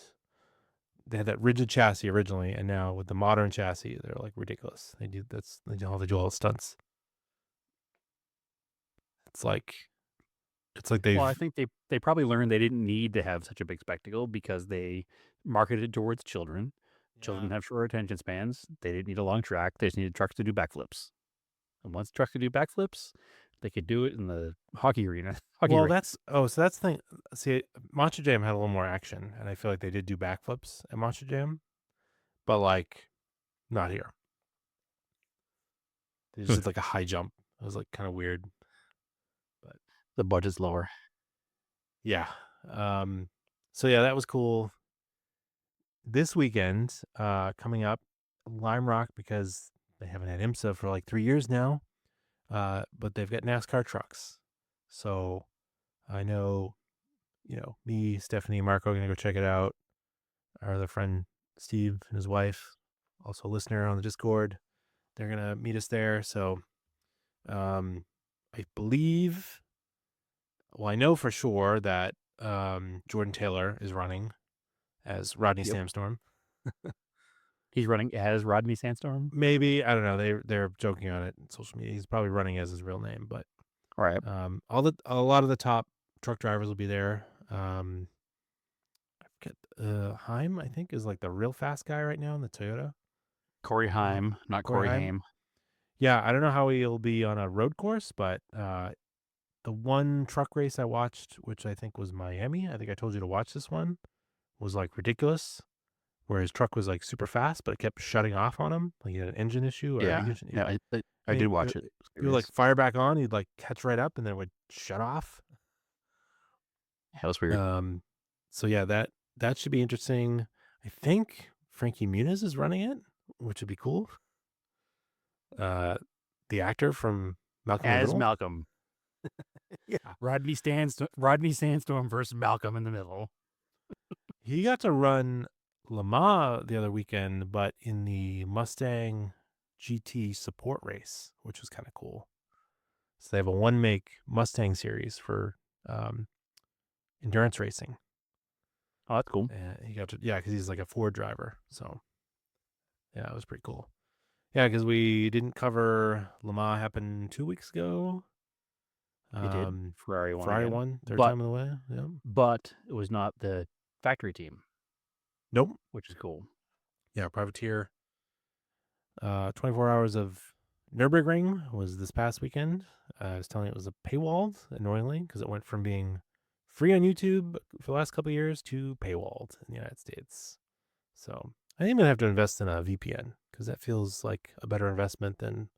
they had that rigid chassis originally, and now with the modern chassis, they're like ridiculous. They do all the stunts. It's like they've Well, I think they probably learned they didn't need to have such a big spectacle because they marketed towards children. Children have short attention spans. They didn't need a long track. They just needed trucks to do backflips. And once trucks could do backflips, they could do it in the hockey arena. Well, rink. that's the thing. See, Monster Jam had a little more action, and I feel like they did do backflips at Monster Jam, but like not here. They just did like a high jump. It was like kind of weird. the budget's lower. Yeah. So yeah, that was cool. This weekend, coming up, Lime Rock, because they haven't had IMSA for like 3 years now, but they've got NASCAR trucks. So I know, me, Stephanie, and Marco are going to go check it out. Our other friend, Steve, and his wife, also a listener on the Discord, they're going to meet us there. So I believe, well, I know for sure that Jordan Taylor is running as Rodney Yep. Sandstorm. He's running as Rodney Sandstorm. Maybe, I don't know. They're joking on it in social media. He's probably running as his real name, but All right. a lot of the top truck drivers will be there. I forget, Heim, I think, is like the real fast guy right now in the Toyota. Corey Haim, not Corey Corey Haim? Haim. Yeah, I don't know how he'll be on a road course, but the one truck race I watched, which I think was Miami, I think I told you to watch this one, was like ridiculous, where his truck was like super fast, but it kept shutting off on him. Like he had an engine issue. Or Yeah. ignition Yeah, issue. I mean, did watch it. He would like fire back on, he'd like catch right up, and then it would shut off. That was weird. So yeah, that should be interesting. I think Frankie Muniz is running it, which would be cool. The actor from Malcolm in the As Middle. Malcolm. Yeah. Rodney Sandstorm versus Malcolm in the middle. He got to run Le Mans the other weekend, but in the Mustang GT support race, which was kind of cool. So they have a one make Mustang series for endurance racing. Oh, that's cool. And he got to, yeah, because he's like a Ford driver. So yeah, it was pretty cool. Yeah, because we didn't cover Le Mans happened 2 weeks ago. It did. Ferrari won. Ferrari again. won third But- time in the way. Yeah. But it was not the factory team, Nope. which is cool. Yeah, privateer. 24 hours of Nürburgring was this past weekend. I was telling you it was a paywalled, annoyingly, because it went from being free on YouTube for the last couple of years to paywalled in the United States. So I think I'm gonna have to invest in a VPN because that feels like a better investment than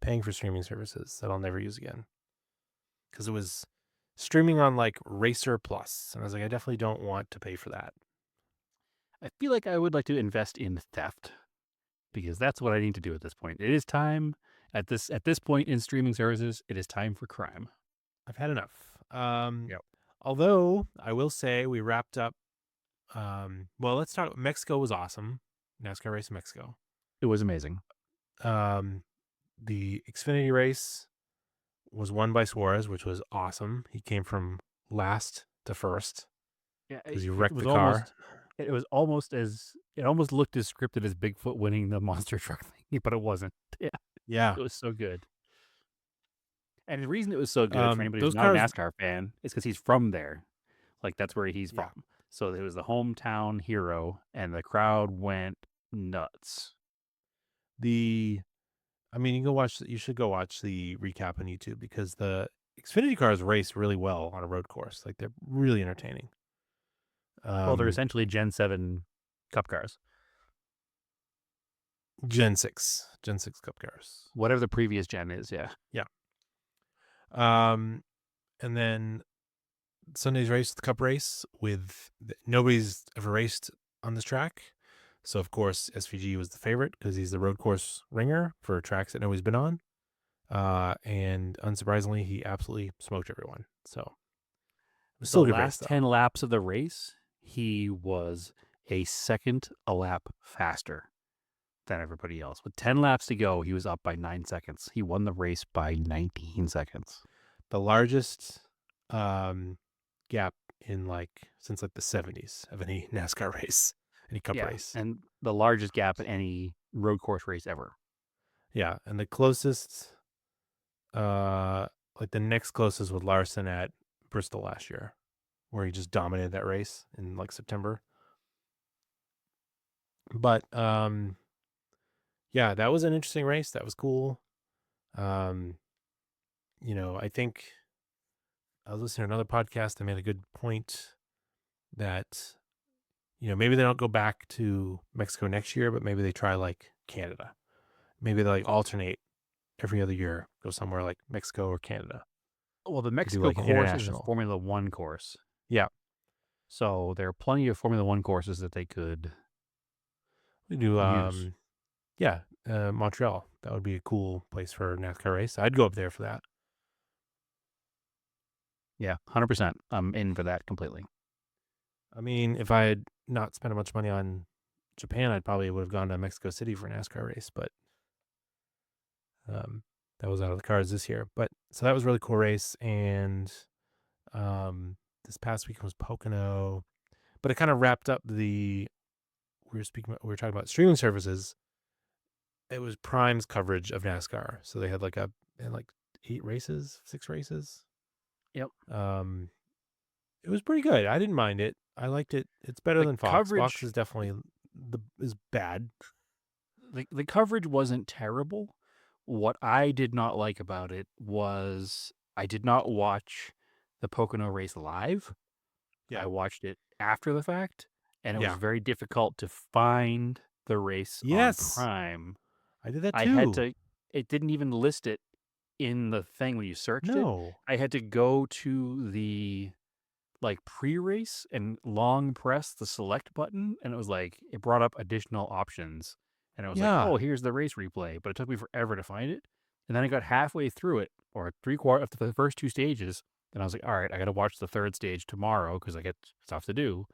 paying for streaming services that I'll never use again. Because it was streaming on like Racer Plus, and I was like, I definitely don't want to pay for that. I feel like I would like to invest in theft because that's what I need to do at this point. It is time at this point in streaming services. It is time for crime. I've had enough. Yep. Although I will say we wrapped up. Well, let's talk. Mexico was awesome. NASCAR race in Mexico. It was amazing. The Xfinity race was won by Suarez, which was awesome. He came from last to first Yeah, because he it wrecked was the car. almost- It was almost it almost looked as scripted as Bigfoot winning the monster truck thing, but it wasn't. Yeah, Yeah, it was so good. And the reason it was so good for anybody who's those not a cars- NASCAR fan is because he's from there. Like that's where he's Yeah. from. So it was the hometown hero, and the crowd went nuts. I mean, you should go watch the recap on YouTube because the Xfinity cars race really well on a road course. Like they're really entertaining. Well, they're essentially Gen 7 Cup cars. Gen 6 Cup cars. Whatever the previous gen is, yeah. And then Sunday's race, the Cup race, nobody's ever raced on this track. So, of course, SVG was the favorite because he's the road course ringer for tracks that nobody's been on. And unsurprisingly, he absolutely smoked everyone. So, it was still a The good race, last though. 10 laps of the race, he was a second a lap faster than everybody else. With 10 laps to go, he was up by 9 seconds. He won the race by 19 seconds. The largest gap in since the 70s of any NASCAR race, any Cup race. And the largest gap in any road course race ever. Yeah, and the closest, the next closest was Larson at Bristol last year, where he just dominated that race in September. But yeah, that was an interesting race. That was cool. I think I was listening to another podcast that made a good point that, maybe they don't go back to Mexico next year, but maybe they try Canada. Maybe they alternate every other year, go somewhere like Mexico or Canada. Well, the Mexico like, an course is a international. Formula One course. Yeah. So there are plenty of Formula One courses that they could. We do, Use. Montreal. That would be a cool place for a NASCAR race. I'd go up there for that. Yeah, 100%. I'm in for that completely. I mean, if I had not spent a bunch of money on Japan, I probably would have gone to Mexico City for a NASCAR race, but that was out of the cards this year. But so that was a really cool race, and this past weekend was Pocono, but it kind of wrapped up we were talking about streaming services. It was Prime's coverage of NASCAR, so they had they had 6 races. Yep. It was pretty good. I didn't mind it. I liked it. It's better The than Fox. coverage- Fox is definitely is bad. The coverage wasn't terrible. What I did not like about it was I did not watch the Pocono race live. Yeah. I watched it after the fact, and it Yeah. was very difficult to find the race Yes. on Prime. I did that too. I had to. It didn't even list it in the thing when you searched it. No. I had to go to the pre-race and long press the select button, and it was it brought up additional options, and it was Yeah. oh, here's the race replay, but it took me forever to find it. And then I got halfway through it, or 3/4 after the first 2 stages, and I was like, all right, I got to watch the 3rd stage tomorrow because I get stuff to do.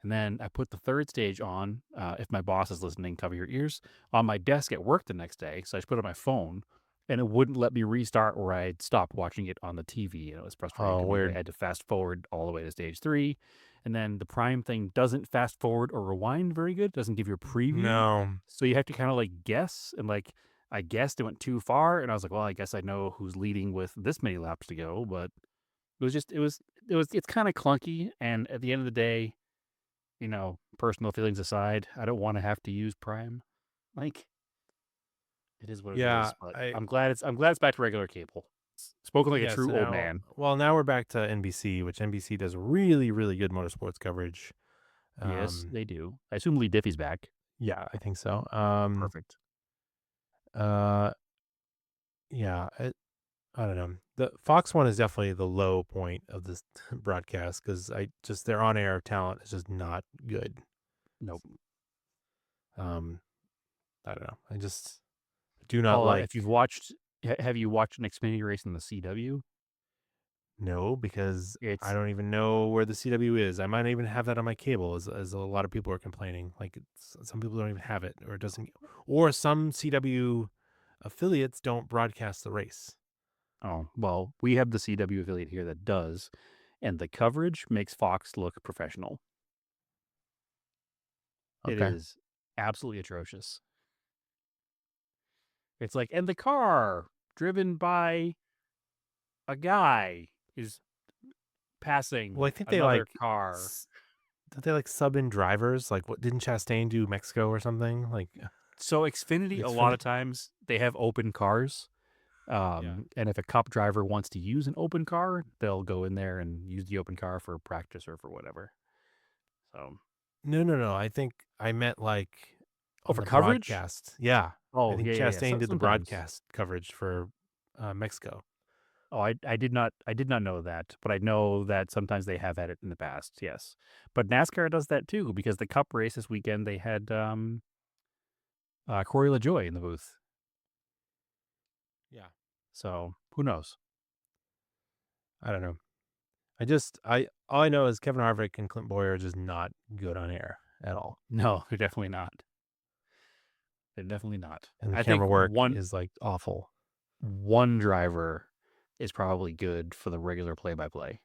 And then I put the 3rd stage on. If my boss is listening, cover your ears, on my desk at work the next day. So I just put it on my phone, and it wouldn't let me restart, or I'd stop watching it on the TV, and it was frustrating. Oh, 'cause, like, weird. I had to fast forward all the way to stage 3, and then the Prime thing doesn't fast forward or rewind very good. Doesn't give you a preview, No. so you have to kind of like guess. And like I guessed it went too far, and I was like, well, I guess I know who's leading with this many laps to go, but it's kind of clunky. And at the end of the day, personal feelings aside, I don't want to have to use Prime. Like, it is what it Yeah, is. But I'm glad it's back to regular cable. Spoken like a so true old now- man. Well, now we're back to NBC, which NBC does really, really good motorsports coverage. Yes, they do. I assume Lee Diffie's back. Yeah, I think so. Perfect. Yeah, I don't know. The Fox one is definitely the low point of this broadcast because their on-air talent is just not good. Nope. I don't know. I just do not Paula, like. if you've watched, have you watched an Xfinity race in the CW? No, because It's I don't even know where the CW is. I might even have that on my cable, as a lot of people are complaining. Like some people don't even have it, or it doesn't, or some CW affiliates don't broadcast the race. Oh, well, we have the CW affiliate here that does, and the coverage makes Fox look professional. It Okay. is absolutely atrocious. It's like, and the car driven by a guy is passing Well, I think they another car. Don't they like sub in drivers? Like, what didn't Chastain do Mexico or something? Like, So Xfinity, a lot of times they have open cars. And if a Cup driver wants to use an open car, they'll go in there and use the open car for practice or for whatever. So no. I think I meant like on for the coverage? broadcast. Yeah. Oh, I think yeah. Chastain did the Sometimes. broadcast coverage for Mexico. Oh, I did not know that, but I know that sometimes they have had it in the past. Yes, but NASCAR does that too, because the Cup race this weekend they had Corey LaJoy in the booth. Yeah. So who knows? I don't know. All I know is Kevin Harvick and Clint Boyer are just not good on air at all. No, they're definitely not. They're definitely not. And the I camera think work one is like awful. driver is probably good for the regular play-by-play,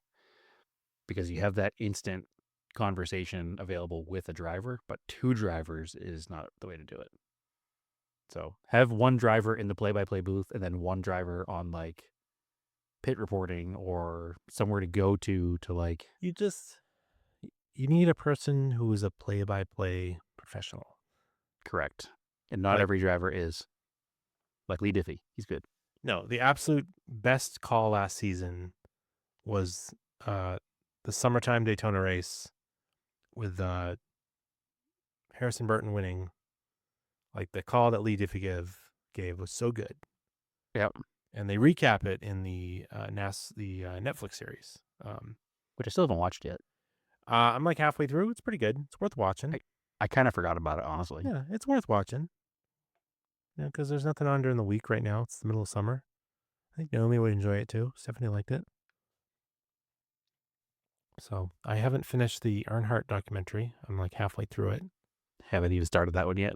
because you have that instant conversation available with a driver, but 2 drivers is not the way to do it. So have 1 driver in the play-by-play booth and then 1 driver on like pit reporting or somewhere to go to like. You need a person who is a play-by-play professional. Correct. And not Like- every driver is. Like Lee Diffie. He's good. No, the absolute best call last season was the summertime Daytona race with Harrison Burton winning. Like the call that Lee Diffie gave was so good. Yep. And they recap it in the Netflix series. Which I still haven't watched yet. I'm like halfway through. It's pretty good. It's worth watching. I kind of forgot about it, honestly. Yeah, it's worth watching. Yeah, because there's nothing on during the week right now. It's the middle of summer. I think Naomi would enjoy it too. Stephanie liked it. So I haven't finished the Earnhardt documentary. I'm like halfway through it. Haven't even started that one yet.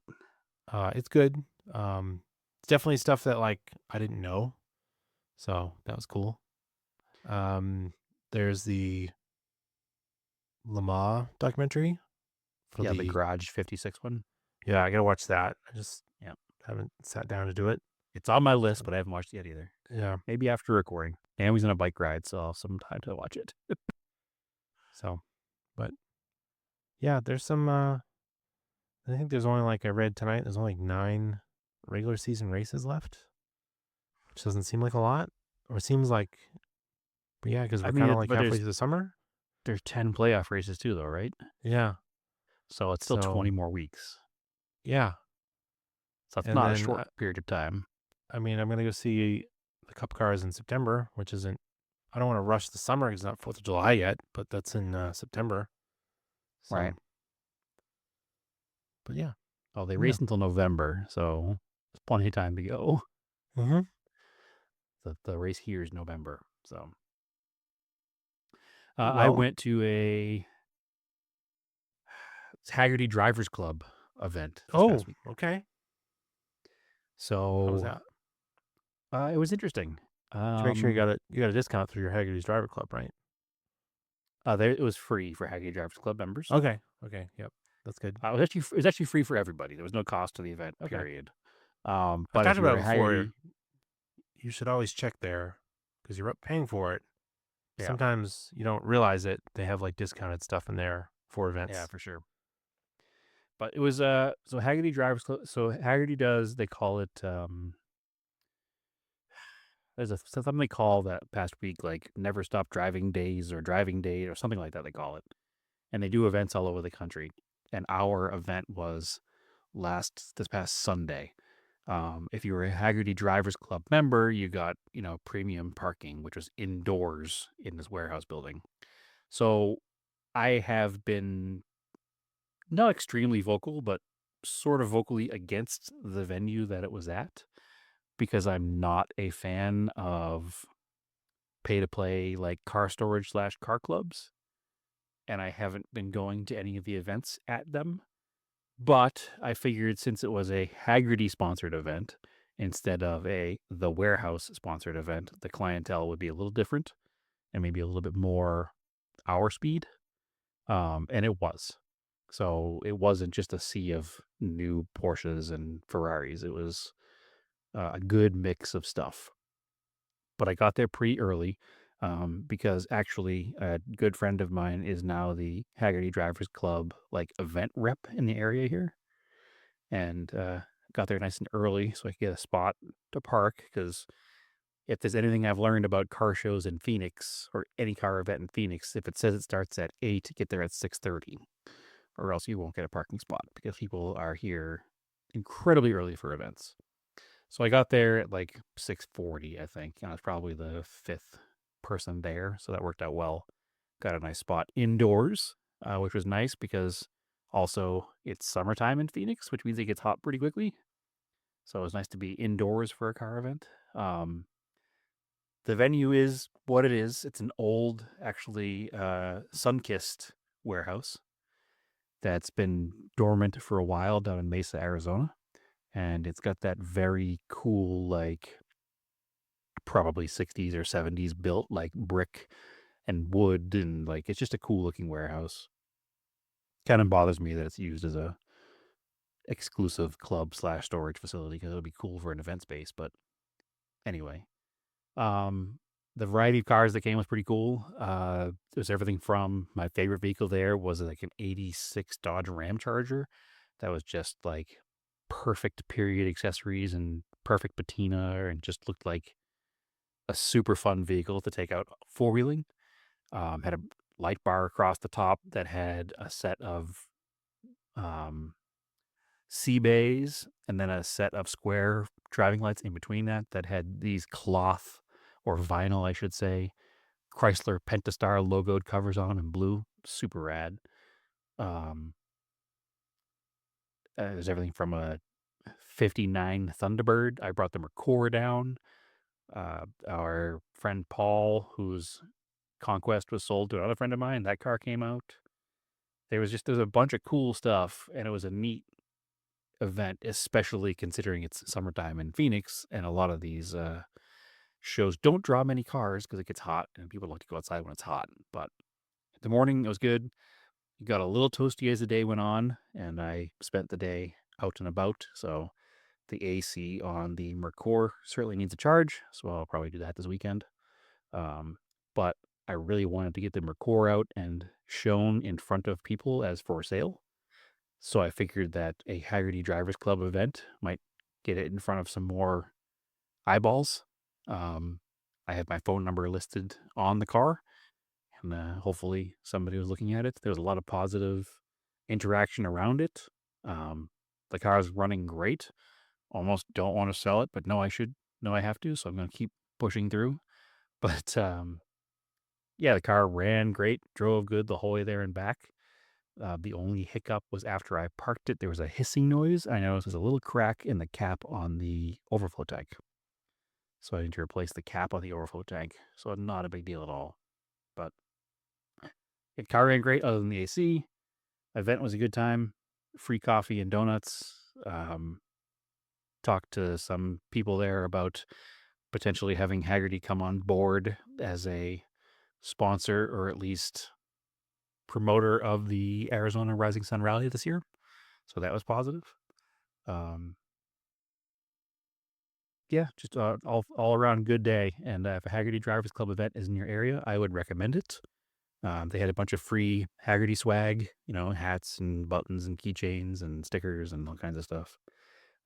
It's good. It's definitely stuff that like I didn't know. So that was cool. There's the Le Mans documentary. For the Garage 56 one. Yeah, I gotta watch that. I just haven't sat down to do it. It's on my list, but I haven't watched it yet either. Yeah. Maybe after recording. Naomi's on a bike ride, so I'll have some time to watch it. So, but yeah, there's some. I think there's only I read tonight. There's only 9 regular season races left, which doesn't seem like a lot, or seems like. But yeah, because we're kind of halfway through the summer. There's 10 playoff races too, though, right? Yeah. So it's still 20 more weeks. Yeah. So it's not a short period of time. I mean, I'm gonna go see the Cup cars in September, which isn't. I don't want to rush the summer because it's not 4th of July yet, but that's in September. So, Right. But yeah. Oh, they race until November, so there's plenty of time to go. Mm-hmm. The race here is November, so. I went to a Haggerty Drivers Club event. Oh, okay. So How was that? It was interesting. Did you make sure you got a discount through your Haggerty's Driver Club, right? It was free for Haggerty Drivers Club members. Okay. Okay. Yep. That's good. It was actually free for everybody. There was no cost to the event. Okay. Period. I've But talked if you were about it before. Haggerty, You should always check there because you're paying for it. Yeah. Sometimes you don't realize it. They have like discounted stuff in there for events. yeah, for sure. But it was so Haggerty Drivers Club. So Haggerty does, they call it there's something they call that past week, like Never Stop Driving Days or Driving Day or something like that they call it. And they do events all over the country. And our event was this past Sunday. If you were a Haggerty Drivers Club member, you got, premium parking, which was indoors in this warehouse building. So I have been not extremely vocal, but sort of vocally against the venue that it was at, because I'm not a fan of pay to play like car storage / car clubs. And I haven't been going to any of the events at them. But I figured since it was a Haggerty sponsored event instead of the warehouse sponsored event, the clientele would be a little different and maybe a little bit more our speed. And it was. So it wasn't just a sea of new Porsches and Ferraris. It was a good mix of stuff. But I got there pretty early because actually a good friend of mine is now the Haggerty Drivers Club event rep in the area here. And got there nice and early so I could get a spot to park, because if there's anything I've learned about car shows in Phoenix or any car event in Phoenix, if it says it starts at 8, get there at 6:30, or else you won't get a parking spot because people are here incredibly early for events. So I got there at 6:40, I think. I was probably the 5th person there, so that worked out well. Got a nice spot indoors, which was nice because also it's summertime in Phoenix, which means it gets hot pretty quickly. So it was nice to be indoors for a car event. The venue is what it is. It's an old, actually, sun-kissed warehouse that's been dormant for a while down in Mesa, Arizona. And it's got that very cool, probably 60s or 70s built, brick and wood. And, it's just a cool looking warehouse. Kind of bothers me that it's used as a exclusive club / storage facility, because it would be cool for an event space. But anyway, the variety of cars that came was pretty cool. It was everything from, my favorite vehicle there was an 86 Dodge Ram Charger that was just perfect period accessories and perfect patina, and just looked like a super fun vehicle to take out four-wheeling. Had a light bar across the top that had a set of C-bays and then a set of square driving lights in between that had these cloth, or vinyl I should say, Chrysler Pentastar logoed covers on in blue. Super rad. There's everything from a 59 Thunderbird. I brought the Mercor down. Our friend Paul, whose Conquest was sold to another friend of mine, that car came out. There's a bunch of cool stuff, and it was a neat event, especially considering it's summertime in Phoenix, and a lot of these shows don't draw many cars because it gets hot, and people like to go outside when it's hot. But the morning, it was good. It got a little toasty as the day went on, and I spent the day out and about, so the AC on the Mercor certainly needs a charge, so I'll probably do that this weekend. But I really wanted to get the Mercor out and shown in front of people as for sale. So I figured that a Haggerty Drivers Club event might get it in front of some more eyeballs. I had my phone number listed on the car, and hopefully somebody was looking at it. There was a lot of positive interaction around it. The car's running great. Almost don't want to sell it, but I have to, so I'm going to keep pushing through. But yeah, the car ran great, drove good the whole way there and back. The only hiccup was after I parked it, there was a hissing noise. I noticed there's a little crack in the cap on the overflow tank. So I need to replace the cap on the overflow tank. So not a big deal at all. But the car ran great other than the AC. Event was a good time. Free coffee and donuts. Talked to some people there about potentially having Haggerty come on board as a sponsor or at least promoter of the Arizona Rising Sun Rally this year. So that was positive. Yeah, just all around good day. And if a Haggerty Drivers Club event is in your area, I would recommend it. They had a bunch of free Haggerty swag, hats and buttons and keychains and stickers and all kinds of stuff.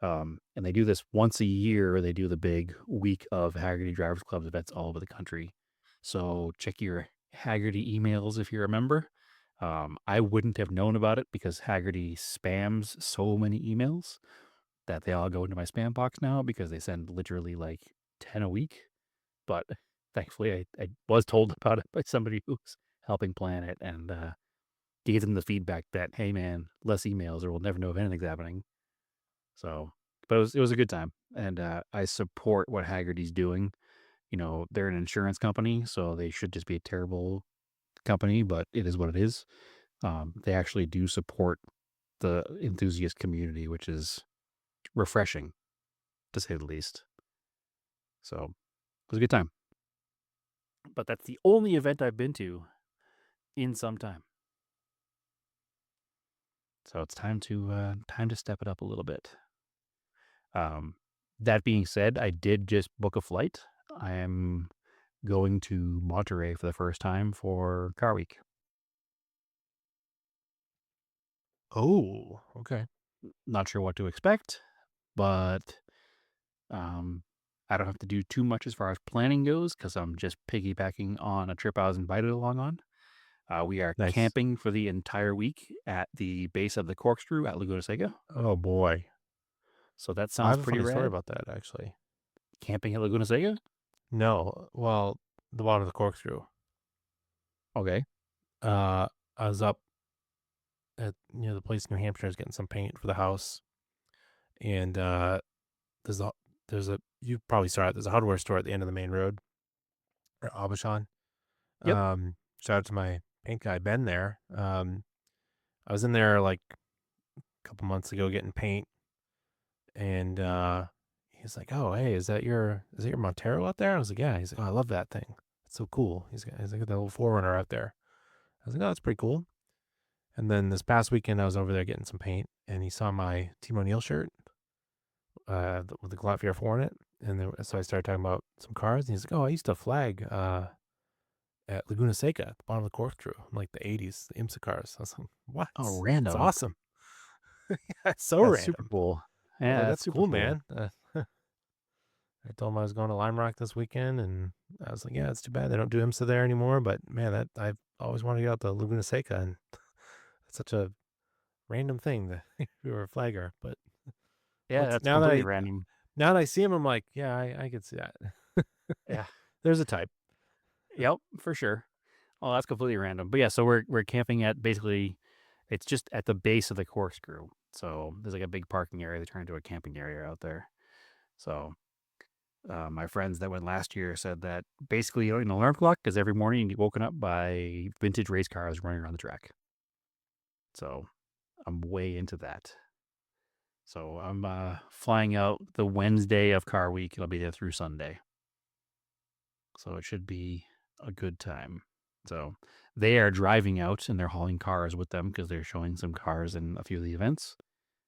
And they do this once a year. They do the big week of Haggerty Drivers Club events all over the country. So check your Haggerty emails if you're a member. I wouldn't have known about it because Haggerty spams so many emails that they all go into my spam box now because they send literally like 10 a week. But thankfully, I was told about it by somebody who's helping plan it and gave them the feedback that, hey, man, less emails or we'll never know if anything's happening. So, but it was a good time. And I support what Haggerty's doing. They're an insurance company, so they should just be a terrible company, but it is what it is. They actually do support the enthusiast community, which is refreshing, to say the least. So it was a good time. But that's the only event I've been to in some time. So it's time to step it up a little bit. That being said, I did just book a flight. I am going to Monterey for the first time for Car Week. Oh, okay. Not sure what to expect, but I don't have to do too much as far as planning goes because I'm just piggybacking on a trip I was invited along on. We are Nice. camping for the entire week at the base of the Corkscrew at Laguna Seca. Oh boy, So that I sounds have a pretty funny rad. story about that actually. Camping at Laguna Seca? No, well, the bottom of the Corkscrew. Okay. I was up at the place in New Hampshire. I was getting some paint for the house, and there's a you probably saw it. There's a hardware store at the end of the main road, or Abashan. Yep. Shout out to my paint guy Ben there. I was in there like a couple months ago getting paint, and he's like, "Oh, hey, is that your Montero out there?" I was like, "Yeah." He's like, "Oh, I love that thing. It's so cool." He's like, "That little 4Runner out there." I was like, "Oh, that's pretty cool." And then this past weekend, I was over there getting some paint, and he saw my Team O'Neill shirt with the Glot VR4 on it. And then, so I started talking about some cars, and he's like, "Oh, I used to flag at Laguna Seca at the bottom of the Corkscrew in like the 80s, the IMSA cars." I was like, "What? Oh, random. That's awesome." Yeah, it's so That's random. super cool. I was Yeah, like, that's that's super cool, man. I told him I was going to Lime Rock this weekend, and I was like, "Yeah, it's too bad they don't do IMSA there anymore." But man, that I've always wanted to get out to Laguna Seca, and it's such a random thing that you were a flagger. But Yeah, once- that's now that completely I random. now that I see him, I'm like, yeah, I could see that. Yeah. There's a type. Yep, for sure. Oh, that's completely random. But yeah, so we're camping at basically, it's just at the base of the Corkscrew. So there's like a big parking area. They turned into a camping area out there. So my friends that went last year said that basically an alarm clock is every morning you get woken up by vintage race cars running around the track. So I'm way into that. So I'm flying out the Wednesday of Car Week. And I'll be there through Sunday. So it should be a good time. So they are driving out and they're hauling cars with them because they're showing some cars in a few of the events.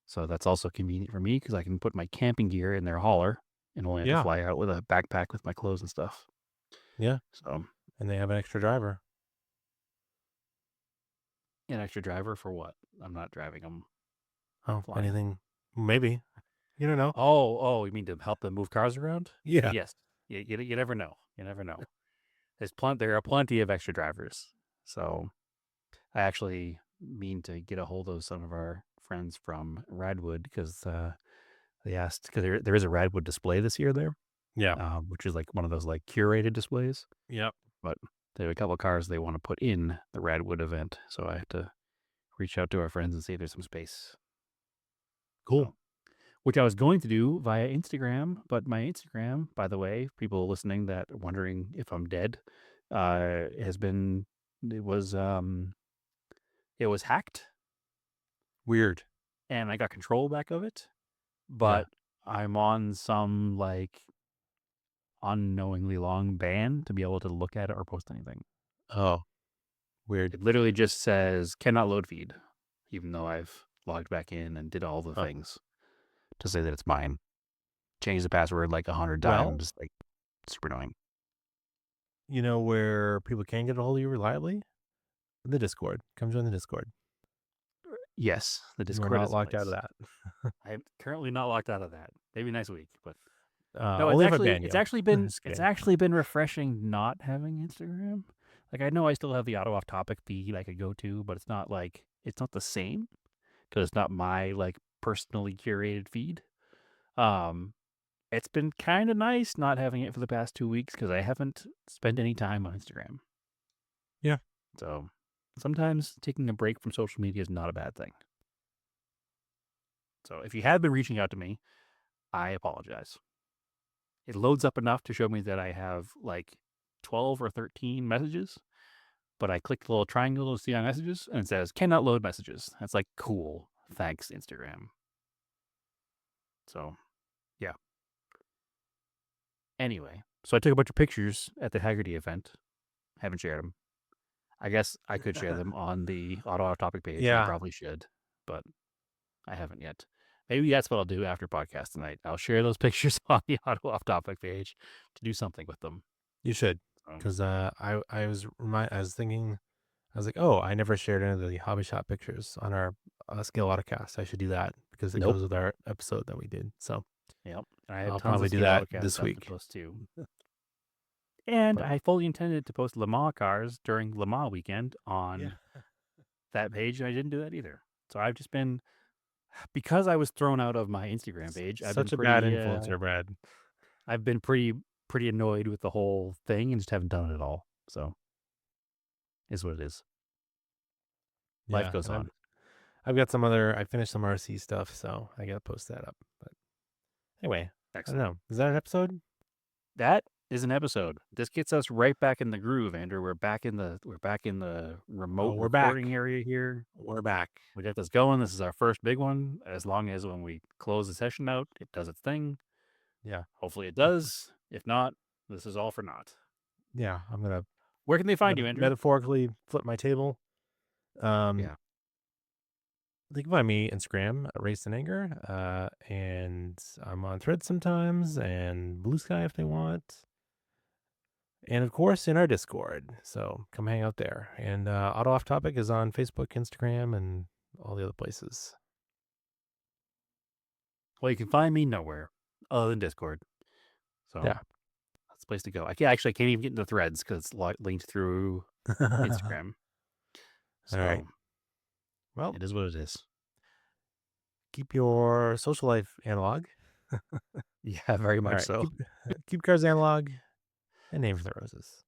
So that's also convenient for me because I can put my camping gear in their hauler and only have Yeah. to fly out with a backpack with my clothes and stuff. Yeah. So And they have an extra driver. an extra driver for what? I'm not driving them. Oh, Flying. anything? Maybe. You don't know. Oh, you mean to help them move cars around? Yeah. Yes. You never know. You never know. There are plenty of extra drivers. So I actually mean to get a hold of some of our friends from Radwood because they asked, because there is a Radwood display this year there, Yeah. which is like one of those like curated displays. Yep. They have a couple of cars they want to put in the Radwood event. So I have to reach out to our friends and see if there's some space. Cool. Which I was going to do via Instagram, but my Instagram, by the way, people listening that are wondering if I'm dead, it was hacked Weird. and I got control back of it, but I'm on some like unknowingly long ban to be able to look at it or post anything. Oh, weird. It literally just says cannot load feed, even though I've logged back in and did all the Huh. things to say that it's mine. Changed the password like 100 Well- times. Like, super annoying. You know where people can get a hold of you reliably? The Discord. Come join the Discord. Yes, the Discord We're not is a locked out of place. that. I'm currently not locked out of that. Maybe next week, but No, only if I ban you. it's actually been Just it's kidding. actually been refreshing not having Instagram. Like I know I still have the auto off topic feed I could go to, but it's not the same because it's not my like personally curated feed. It's been kind of nice not having it for the past 2 weeks because I haven't spent any time on Instagram. Yeah. So sometimes taking a break from social media is not a bad thing. So if you have been reaching out to me, I apologize. It loads up enough to show me that I have like 12 or 13 messages, but I click the little triangle to see my messages and it says cannot load messages. That's like, cool. Thanks, Instagram. So, yeah. Anyway, so I took a bunch of pictures at the Haggerty event. Haven't shared them. I guess I could share them on the auto off topic page. Yeah. I probably should, but I haven't yet. Maybe that's what I'll do after podcast tonight. I'll share those pictures on the auto off topic page to do something with them. You should, So, because I was thinking, I was like, oh, I never shared any of the hobby shop pictures on our Scale Autocast. I should do that because it Nope. goes with our episode that we did. So yep. And I have I'll tons probably of do Scale that AutoCAD this stuff to week. post too. And But- I fully intended to post Le Mans cars during Le Mans weekend on that page, and I didn't do that either. So I've just been, because I was thrown out of my Instagram page. I've Such a been bad pretty, influencer, Brad. I've been pretty annoyed with the whole thing and just haven't done it at all. So, is what it is. Life Yeah, goes and on. I've got I finished some RC stuff, so I gotta post that up. But anyway, I Excellent. don't know. Is that an episode? That is an episode. This gets us right back in the groove, Andrew. We're back in the remote we're back. recording area here. We're back. We got this going. This is our first big one. As long as when we close the session out, it does its thing. Yeah. Hopefully it does. If not, this is all for naught. Yeah, I'm gonna Where can they find you, Andrew? metaphorically flip my table. Yeah. They can find me Instagram at Race and Anger, and I'm on Threads sometimes, and Blue Sky if they want, and of course in our Discord. So come hang out there. And Auto Off Topic is on Facebook, Instagram, and all the other places. Well, you can find me nowhere other than Discord. So Yeah. that's the place to go. I can't even get into Threads because it's linked through Instagram. So All right. Well, it is what it is. keep your social life analog. Yeah, very All much right, so. Keep cars analog, and name for the roses.